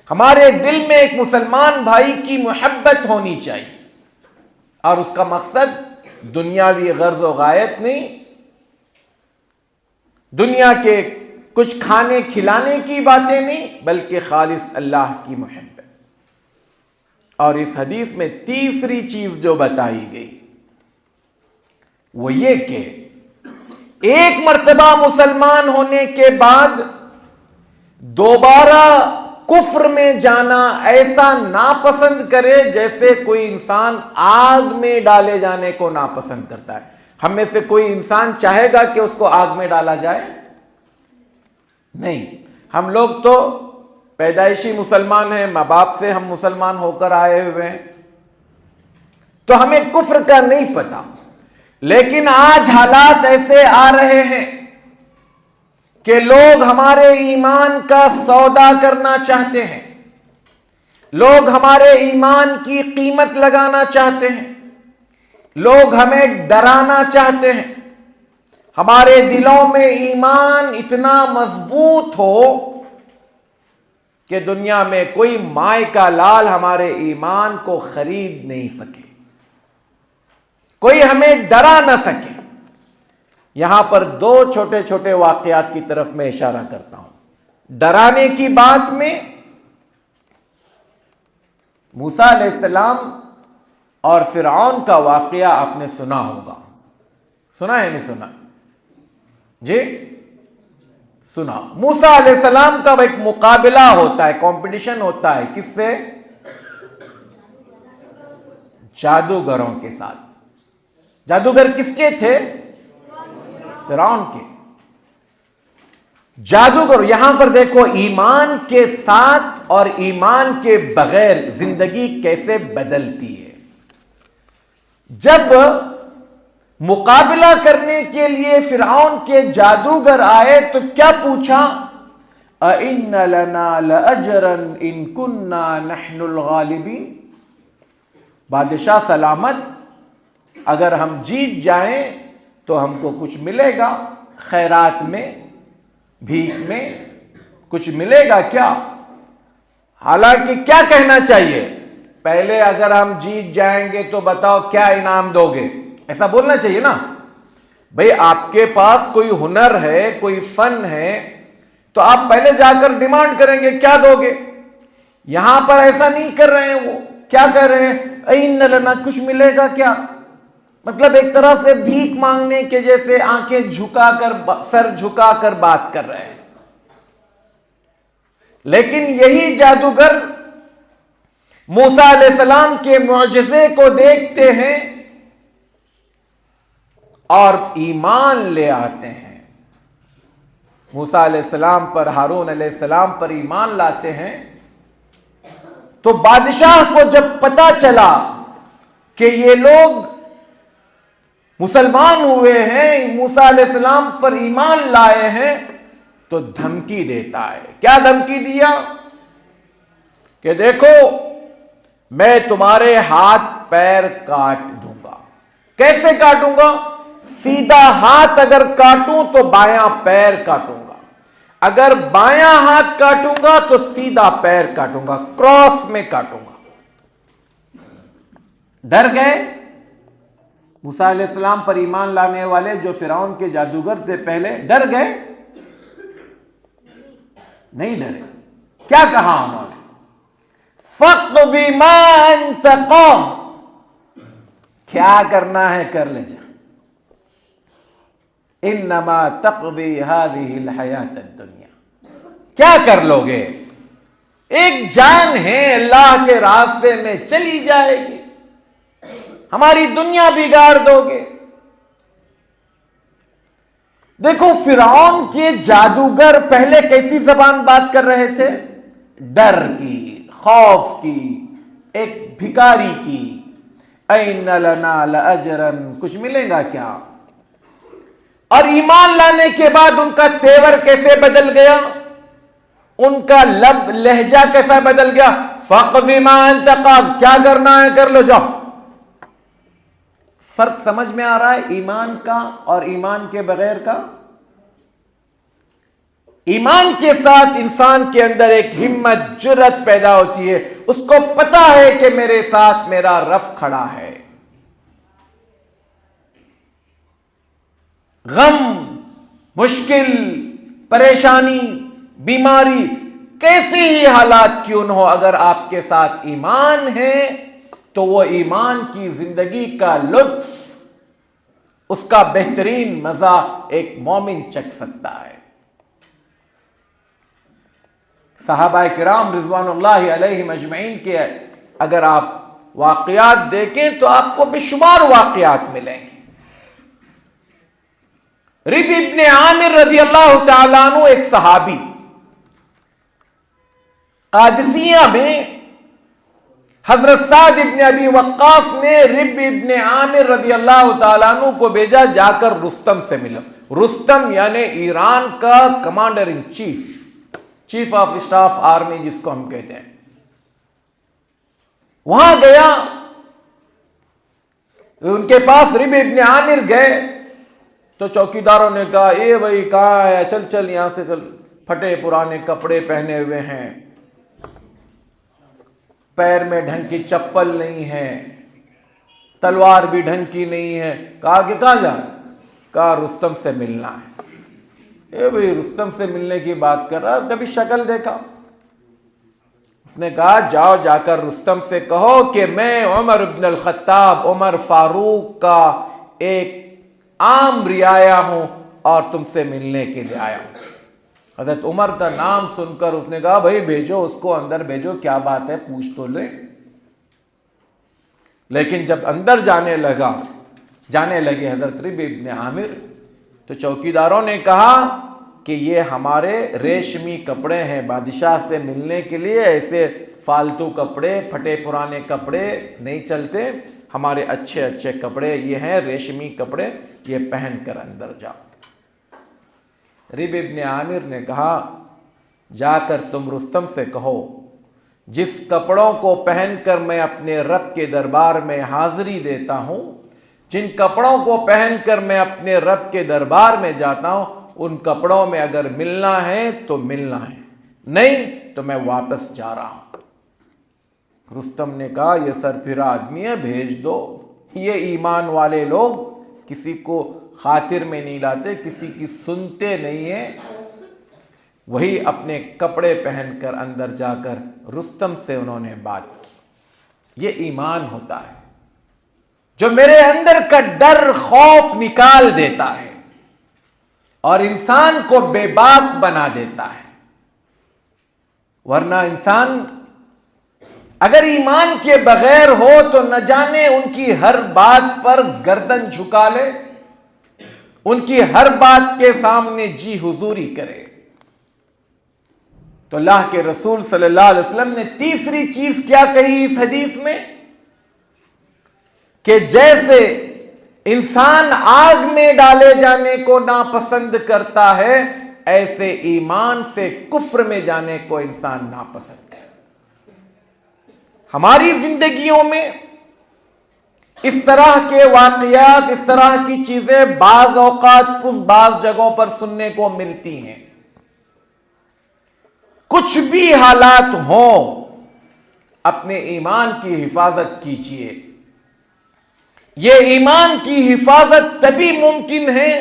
ہمارے دل میں ایک مسلمان بھائی کی محبت ہونی چاہیے، اور اس کا مقصد دنیاوی غرض و غایت نہیں، دنیا کے کچھ کھانے کھلانے کی باتیں نہیں، بلکہ خالص اللہ کی محبت. اور اس حدیث میں تیسری چیز جو بتائی گئی وہ یہ کہ ایک مرتبہ مسلمان ہونے کے بعد دوبارہ کفر میں جانا ایسا ناپسند کرے جیسے کوئی انسان آگ میں ڈالے جانے کو ناپسند کرتا ہے. ہم میں سے کوئی انسان چاہے گا کہ اس کو آگ میں ڈالا جائے؟ نہیں. ہم لوگ تو پیدائشی مسلمان ہیں، ماں باپ سے ہم مسلمان ہو کر آئے ہوئے ہیں، تو ہمیں کفر کا نہیں پتا. لیکن آج حالات ایسے آ رہے ہیں کہ لوگ ہمارے ایمان کا سودا کرنا چاہتے ہیں، لوگ ہمارے ایمان کی قیمت لگانا چاہتے ہیں، لوگ ہمیں ڈرانا چاہتے ہیں. ہمارے دلوں میں ایمان اتنا مضبوط ہو کہ دنیا میں کوئی مائے کا لال ہمارے ایمان کو خرید نہیں سکے، کوئی ہمیں ڈرا نہ سکے. یہاں پر دو چھوٹے چھوٹے واقعات کی طرف میں اشارہ کرتا ہوں. ڈرانے کی بات میں موسیٰ علیہ السلام اور فرعون کا واقعہ آپ نے سنا ہوگا. سنا ہے نہیں سنا؟ جی سنا. موسیٰ علیہ السلام کا ایک مقابلہ ہوتا ہے، کمپٹیشن ہوتا ہے. کس سے؟ جادوگروں کے ساتھ. جادوگر کس کے تھے؟ فرعون کے. جادوگر. یہاں پر دیکھو ایمان کے ساتھ اور ایمان کے بغیر زندگی کیسے بدلتی ہے. جب مقابلہ کرنے کے لیے فرعون کے جادوگر آئے تو کیا پوچھا؟ اِنَّ لَنَا لَأَجْرًا إِن كُنَّا نَحْنُ الْغَالِبِينَ. بادشاہ سلامت، اگر ہم جیت جائیں تو ہم کو کچھ ملے گا، خیرات میں، بھیک میں کچھ ملے گا کیا؟ حالانکہ کیا کہنا چاہیے؟ پہلے اگر ہم جیت جائیں گے تو بتاؤ کیا انعام دو گے، ایسا بولنا چاہیے نا. بھئی آپ کے پاس کوئی ہنر ہے، کوئی فن ہے، تو آپ پہلے جا کر ڈیمانڈ کریں گے کیا دو گے. یہاں پر ایسا نہیں کر رہے ہیں. وہ کیا کہہ رہے ہیں؟ اِنَّ لَنَا کچھ ملے گا کیا؟ مطلب ایک طرح سے بھیک مانگنے کے جیسے آنکھیں جھکا کر، سر جھکا کر بات کر رہے ہیں. لیکن یہی جادوگر موسیٰ علیہ السلام کے معجزے کو دیکھتے ہیں اور ایمان لے آتے ہیں. موسیٰ علیہ السلام پر، ہارون علیہ السلام پر ایمان لاتے ہیں. تو بادشاہ کو جب پتا چلا کہ یہ لوگ مسلمان ہوئے ہیں، موسیٰ علیہ السلام پر ایمان لائے ہیں، تو دھمکی دیتا ہے. کیا دھمکی دیا؟ کہ دیکھو میں تمہارے ہاتھ پیر کاٹ دوں گا. کیسے کاٹوں گا؟ سیدھا ہاتھ اگر کاٹوں تو بایاں پیر کاٹوں گا، اگر بایاں ہاتھ کاٹوں گا تو سیدھا پیر کاٹوں گا، کراس میں کاٹوں گا. ڈر گئے موسیٰ علیہ السلام پر ایمان لانے والے جو فرعون کے جادوگر تھے، پہلے ڈر گئے؟ نہیں ڈرے. کیا کہا انہوں نے؟ فَاقْضِ مَا أَنْتَ قَاضٍ، کیا کرنا ہے کر لے جا. انما تقضی هذه الحیات الدنیا، کیا کر لو گے؟ ایک جان ہے اللہ کے راستے میں چلی جائے گی، ہماری دنیا بگاڑ دو گے. دیکھو فرعون کے جادوگر پہلے کیسی زبان بات کر رہے تھے؟ ڈر کی، خوف کی، ایک بھکاری کی. این لنا لاجرا، کچھ ملے گا کیا؟ اور ایمان لانے کے بعد ان کا تیور کیسے بدل گیا، ان کا لب لہجہ کیسا بدل گیا؟ فَاقْضِ مَا أَنْتَ قَاضٍ، کیا کرنا ہے کر لو جاؤ. فرق سمجھ میں آ رہا ہے ایمان کا اور ایمان کے بغیر کا؟ ایمان کے ساتھ انسان کے اندر ایک ہمت، جرأت پیدا ہوتی ہے، اس کو پتا ہے کہ میرے ساتھ میرا رب کھڑا ہے. غم، مشکل، پریشانی، بیماری، کیسی ہی حالات کیوں نہ ہو، اگر آپ کے ساتھ ایمان ہے تو وہ ایمان کی زندگی کا لطف، اس کا بہترین مزہ ایک مومن چکھ سکتا ہے. صحابہ کرام رضوان اللہ علیہم اجمعین کے اگر آپ واقعات دیکھیں تو آپ کو بے شمار واقعات ملیں گے. ربی ابن عامر رضی اللہ تعالیٰ عنہ ایک صحابی، قادسیہ میں حضرت سعد ابن ابی وقاص نے ربی ابن عامر رضی اللہ تعالیٰ عنہ کو بھیجا، جا کر رستم سے ملو. رستم یعنی ایران کا commander in chief of staff army جس کو ہم کہتے ہیں. وہاں گیا، ان کے پاس ربی ابن عامر گئے تو چوکیداروں نے کہا اے بھائی کہاں ہے، چل چل یہاں سے چل. پھٹے پرانے کپڑے پہنے ہوئے ہیں، پیر میں ڈھنگ کی چپل نہیں ہے، تلوار بھی ڈھنگ کی نہیں ہے. کہا کہ کہاں جا؟ کہا رستم سے ملنا ہے. اے بھائی رستم سے ملنے کی بات کر رہا، کبھی شکل دیکھا؟ اس نے کہا جاؤ، جا کر رستم سے کہو کہ میں عمر ابن الخطاب، عمر فاروق کا ایک عام رعایا ہوں اور تم سے ملنے کے لیے آیا ہوں. حضرت عمر کا نام سن کر اس نے کہا بھائی بھیجو اس کو اندر بھیجو، کیا بات ہے پوچھ تو لے. لیکن جب اندر جانے لگے حضرت ربی ابن عامر تو چوکیداروں نے کہا کہ یہ ہمارے ریشمی کپڑے ہیں، بادشاہ سے ملنے کے لیے ایسے فالتو کپڑے، پھٹے پرانے کپڑے نہیں چلتے، ہمارے اچھے اچھے کپڑے یہ ہیں، ریشمی کپڑے، یہ پہن کر اندر جاؤ. ربی ابن عامر نے کہا جا کر تم رستم سے کہو جس کپڑوں کو پہن کر میں اپنے رب کے دربار میں حاضری دیتا ہوں، جن کپڑوں کو پہن کر میں اپنے رب کے دربار میں جاتا ہوں، ان کپڑوں میں اگر ملنا ہے تو ملنا ہے، نہیں تو میں واپس جا رہا ہوں. رستم نے کہا یہ سر پھرا آدمی ہے، بھیج دو. یہ ایمان والے لوگ کسی کو خاطر میں نہیں لاتے، کسی کی سنتے نہیں ہیں. وہی اپنے کپڑے پہن کر اندر جا کر رستم سے انہوں نے بات کی. یہ ایمان ہوتا ہے جو میرے اندر کا ڈر، خوف نکال دیتا ہے اور انسان کو بے باک بنا دیتا ہے. ورنہ انسان اگر ایمان کے بغیر ہو تو نہ جانے ان کی ہر بات پر گردن جھکا لے، ان کی ہر بات کے سامنے جی حضوری کرے. تو اللہ کے رسول صلی اللہ علیہ وسلم نے تیسری چیز کیا کہی اس حدیث میں کہ جیسے انسان آگ میں ڈالے جانے کو ناپسند کرتا ہے، ایسے ایمان سے کفر میں جانے کو انسان ناپسند ہے. ہماری زندگیوں میں اس طرح کے واقعات، اس طرح کی چیزیں بعض اوقات بعض جگہوں پر سننے کو ملتی ہیں. کچھ بھی حالات ہوں اپنے ایمان کی حفاظت کیجیے. یہ ایمان کی حفاظت تبھی ممکن ہے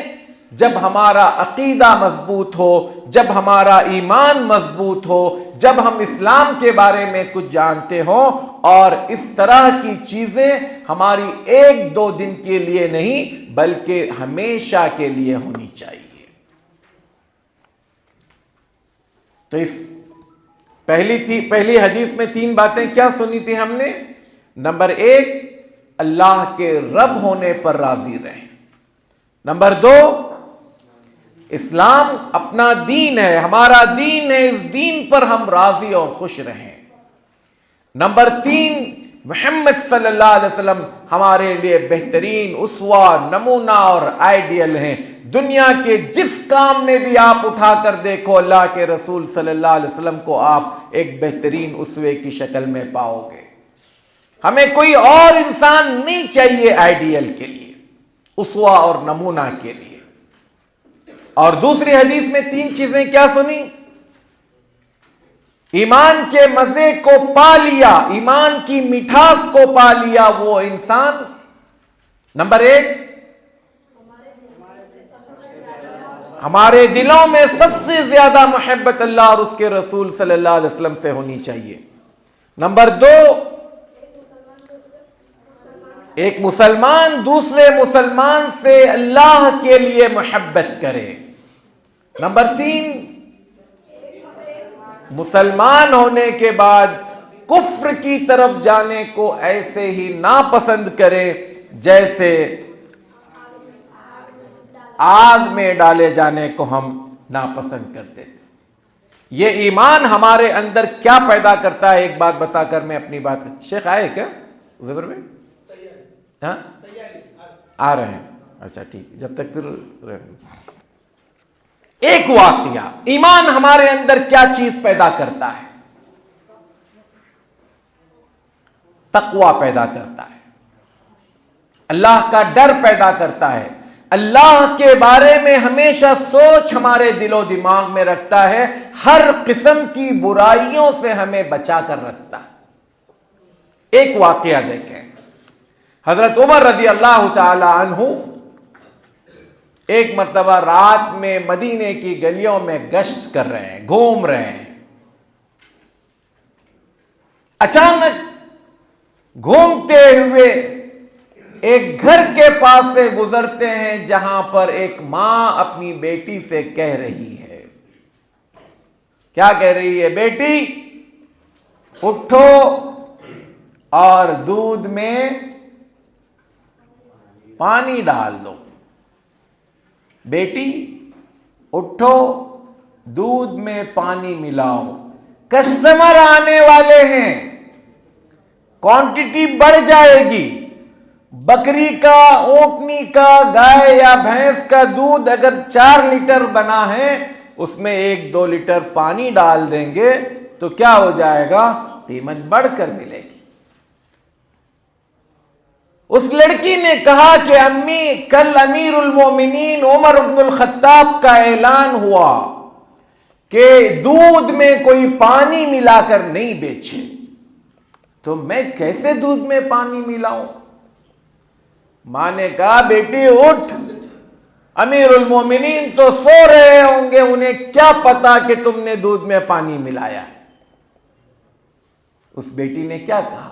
جب ہمارا عقیدہ مضبوط ہو، جب ہمارا ایمان مضبوط ہو، جب ہم اسلام کے بارے میں کچھ جانتے ہوں، اور اس طرح کی چیزیں ہماری ایک دو دن کے لیے نہیں بلکہ ہمیشہ کے لیے ہونی چاہیے۔ تو اس پہلی حدیث میں 3 باتیں کیا سنی تھی ہم نے؟ نمبر 1، اللہ کے رب ہونے پر راضی رہیں۔ نمبر 2، اسلام اپنا دین ہے، ہمارا دین ہے، اس دین پر ہم راضی اور خوش رہیں۔ نمبر 3، محمد صلی اللہ علیہ وسلم ہمارے لیے بہترین اسوہ، نمونہ اور آئیڈیل ہیں۔ دنیا کے جس کام میں بھی آپ اٹھا کر دیکھو، اللہ کے رسول صلی اللہ علیہ وسلم کو آپ ایک بہترین اسوے کی شکل میں پاؤ گے۔ ہمیں کوئی اور انسان نہیں چاہیے آئیڈیل کے لیے، اسوہ اور نمونہ کے لیے۔ اور دوسری حدیث میں 3 چیزیں کیا سنی؟ ایمان کے مزے کو پا لیا، ایمان کی مٹھاس کو پا لیا وہ انسان۔ نمبر 1، ہمارے دلوں میں سب سے زیادہ محبت اللہ اور اس کے رسول صلی اللہ علیہ وسلم سے ہونی چاہیے۔ نمبر 2، ایک مسلمان دوسرے مسلمان سے اللہ کے لیے محبت کرے۔ نمبر 3، مسلمان ہونے کے بعد کفر کی طرف جانے کو ایسے ہی ناپسند کرے جیسے آگ میں ڈالے جانے کو ہم ناپسند کرتے تھے۔ یہ ایمان ہمارے اندر کیا پیدا کرتا ہے؟ ایک بات بتا کر میں اپنی بات، شیخ آئے کیا زبر میں؟ ہاں آ رہے ہیں، اچھا ٹھیک، جب تک پھر ایک واقعہ، ایمان ہمارے اندر کیا چیز پیدا کرتا ہے؟ تقوی پیدا کرتا ہے، اللہ کا ڈر پیدا کرتا ہے، اللہ کے بارے میں ہمیشہ سوچ ہمارے دل و دماغ میں رکھتا ہے، ہر قسم کی برائیوں سے ہمیں بچا کر رکھتا ہے۔ ایک واقعہ دیکھیں، حضرت عمر رضی اللہ تعالی عنہ ایک مرتبہ رات میں مدینے کی گلیوں میں گشت کر رہے ہیں، گھوم رہے ہیں۔ اچانک گھومتے ہوئے ایک گھر کے پاس سے گزرتے ہیں جہاں پر ایک ماں اپنی بیٹی سے کہہ رہی ہے، کیا کہہ رہی ہے؟ بیٹی اٹھو اور دودھ میں پانی ڈال دو، بیٹی اٹھو دودھ میں پانی ملاؤ، کسٹمر آنے والے ہیں، کوانٹٹی بڑھ جائے گی، بکری کا، اونٹنی کا، گائے یا بھینس کا دودھ اگر 4 لیٹر بنا ہے اس میں 1-2 لیٹر پانی ڈال دیں گے تو کیا ہو جائے گا؟ قیمت بڑھ کر ملے گی۔ اس لڑکی نے کہا کہ امی، کل امیر المومنین عمر بن الخطاب کا اعلان ہوا کہ دودھ میں کوئی پانی ملا کر نہیں بیچے، تو میں کیسے دودھ میں پانی ملاؤں؟ ماں نے کہا بیٹی اٹھ، امیر المومنین تو سو رہے ہوں گے، انہیں کیا پتا کہ تم نے دودھ میں پانی ملایا ہے۔ اس بیٹی نے کیا کہا؟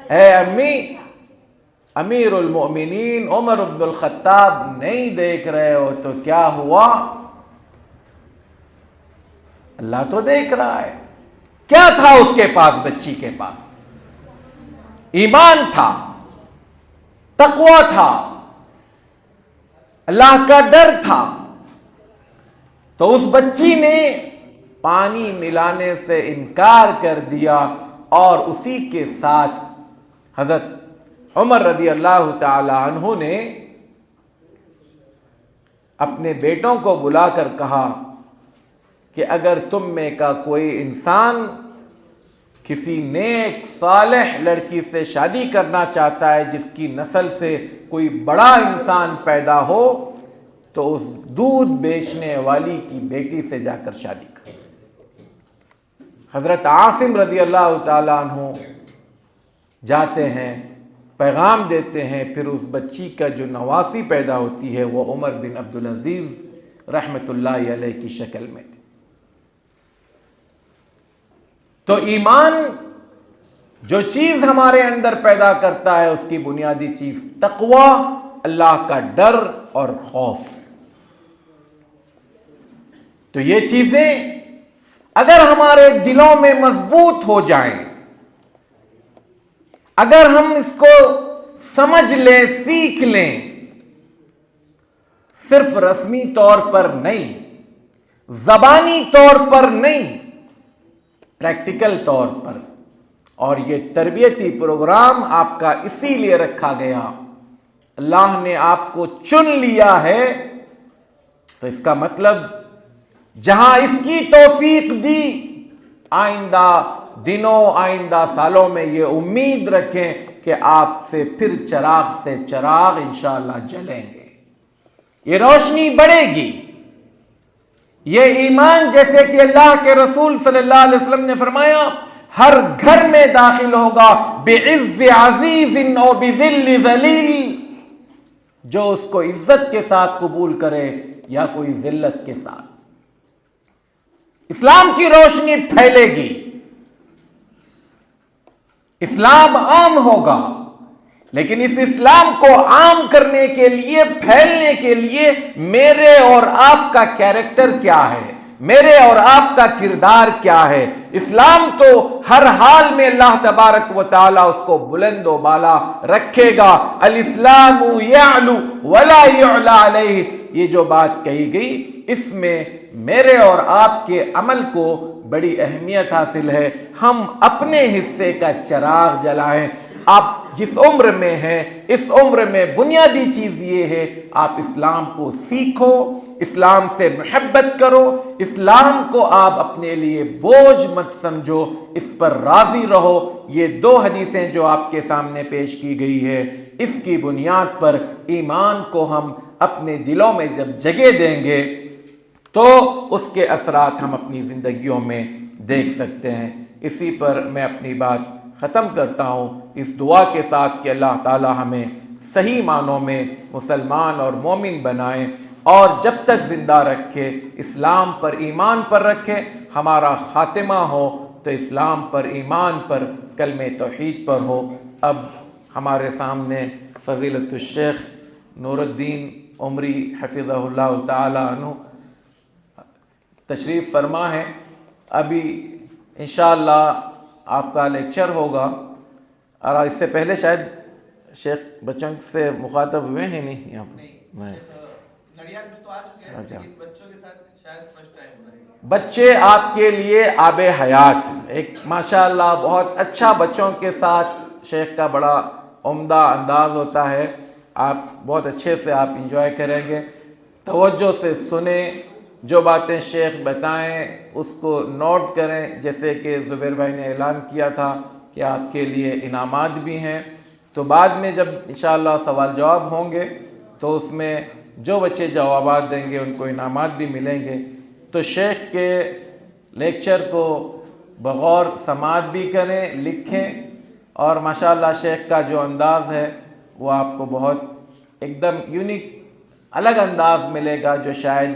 اے امی، امیر المومنین عمر بن الخطاب نہیں دیکھ رہے ہو تو کیا ہوا؟ اللہ تو دیکھ رہا ہے۔ کیا تھا اس کے پاس؟ بچی کے پاس ایمان تھا، تقوی تھا، اللہ کا ڈر تھا۔ تو اس بچی نے پانی ملانے سے انکار کر دیا، اور اسی کے ساتھ حضرت عمر رضی اللہ تعالی عنہ نے اپنے بیٹوں کو بلا کر کہا کہ اگر تم میں کا کوئی انسان کسی نیک صالح لڑکی سے شادی کرنا چاہتا ہے جس کی نسل سے کوئی بڑا انسان پیدا ہو تو اس دودھ بیچنے والی کی بیٹی سے جا کر شادی کر۔ حضرت عاصم رضی اللہ تعالیٰ عنہ جاتے ہیں پیغام دیتے ہیں، پھر اس بچی کا جو نواسی پیدا ہوتی ہے وہ عمر بن عبدالعزیز رحمۃ اللہ علیہ کی شکل میں تھی۔ تو ایمان جو چیز ہمارے اندر پیدا کرتا ہے اس کی بنیادی چیز تقوی، اللہ کا ڈر اور خوف۔ تو یہ چیزیں اگر ہمارے دلوں میں مضبوط ہو جائیں، اگر ہم اس کو سمجھ لیں، سیکھ لیں، صرف رسمی طور پر نہیں، زبانی طور پر نہیں، پریکٹیکل طور پر، اور یہ تربیتی پروگرام آپ کا اسی لیے رکھا گیا، اللہ نے آپ کو چن لیا ہے، تو اس کا مطلب جہاں اس کی توفیق دی، آئندہ دنوں آئندہ سالوں میں یہ امید رکھیں کہ آپ سے پھر چراغ سے چراغ انشاءاللہ جلیں گے، یہ روشنی بڑھے گی۔ یہ ایمان جیسے کہ اللہ کے رسول صلی اللہ علیہ وسلم نے فرمایا ہر گھر میں داخل ہوگا بعز عزیز او بذل ذلیل، جو اس کو عزت کے ساتھ قبول کرے یا کوئی ذلت کے ساتھ، اسلام کی روشنی پھیلے گی، اسلام عام ہوگا۔ لیکن اس اسلام کو عام کرنے کے لیے، پھیلنے کے لیے میرے اور آپ کا کیریکٹر کیا ہے، میرے اور آپ کا کردار کیا ہے؟ اسلام تو ہر حال میں اللہ تبارک و تعالیٰ اس کو بلند و بالا رکھے گا۔ الاسلام یعلو ولا یعلی علیہ، یہ جو بات کہی گئی اس میں میرے اور آپ کے عمل کو بڑی اہمیت حاصل ہے۔ ہم اپنے حصے کا چراغ جلائیں۔ آپ جس عمر میں ہیں اس عمر میں بنیادی چیز یہ ہے آپ اسلام کو سیکھو، اسلام سے محبت کرو، اسلام کو آپ اپنے لیے بوجھ مت سمجھو، اس پر راضی رہو۔ یہ دو حدیثیں جو آپ کے سامنے پیش کی گئی ہے، اس کی بنیاد پر ایمان کو ہم اپنے دلوں میں جب جگہ دیں گے تو اس کے اثرات ہم اپنی زندگیوں میں دیکھ سکتے ہیں۔ اسی پر میں اپنی بات ختم کرتا ہوں اس دعا کے ساتھ کہ اللہ تعالی ہمیں صحیح معنوں میں مسلمان اور مومن بنائیں، اور جب تک زندہ رکھے اسلام پر ایمان پر رکھے، ہمارا خاتمہ ہو تو اسلام پر ایمان پر کلمہ توحید پر ہو۔ اب ہمارے سامنے فضیلت الشیخ نور الدین عمری حفظہ اللہ تعالی عنہ تشریف فرما ہے۔ ابھی انشاءاللہ آپ کا لیکچر ہوگا، اور اس سے پہلے شاید شیخ بچوں سے مخاطب ہوئے ہیں نہیں یہاں پر؟ اچھا، بچے آپ کے لیے آب حیات، ایک ماشاءاللہ بہت اچھا بچوں کے ساتھ شیخ کا بڑا عمدہ انداز ہوتا ہے، آپ بہت اچھے سے آپ انجوائے کریں گے۔ توجہ سے سنیں، جو باتیں شیخ بتائیں اس کو نوٹ کریں، جیسے کہ زبیر بھائی نے اعلان کیا تھا کہ آپ کے لیے انعامات بھی ہیں، تو بعد میں جب انشاءاللہ سوال جواب ہوں گے تو اس میں جو بچے جوابات دیں گے ان کو انعامات بھی ملیں گے۔ تو شیخ کے لیکچر کو بغور سماعت بھی کریں، لکھیں، اور ماشاءاللہ شیخ کا جو انداز ہے وہ آپ کو بہت ایک دم یونیک الگ انداز ملے گا، جو شاید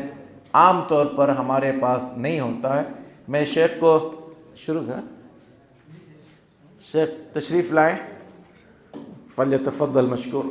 عام طور پر ہمارے پاس نہیں ہوتا ہے۔ میں شیخ کو شروع کریں، شیخ تشریف لائیں، فلیتفضل مشکور۔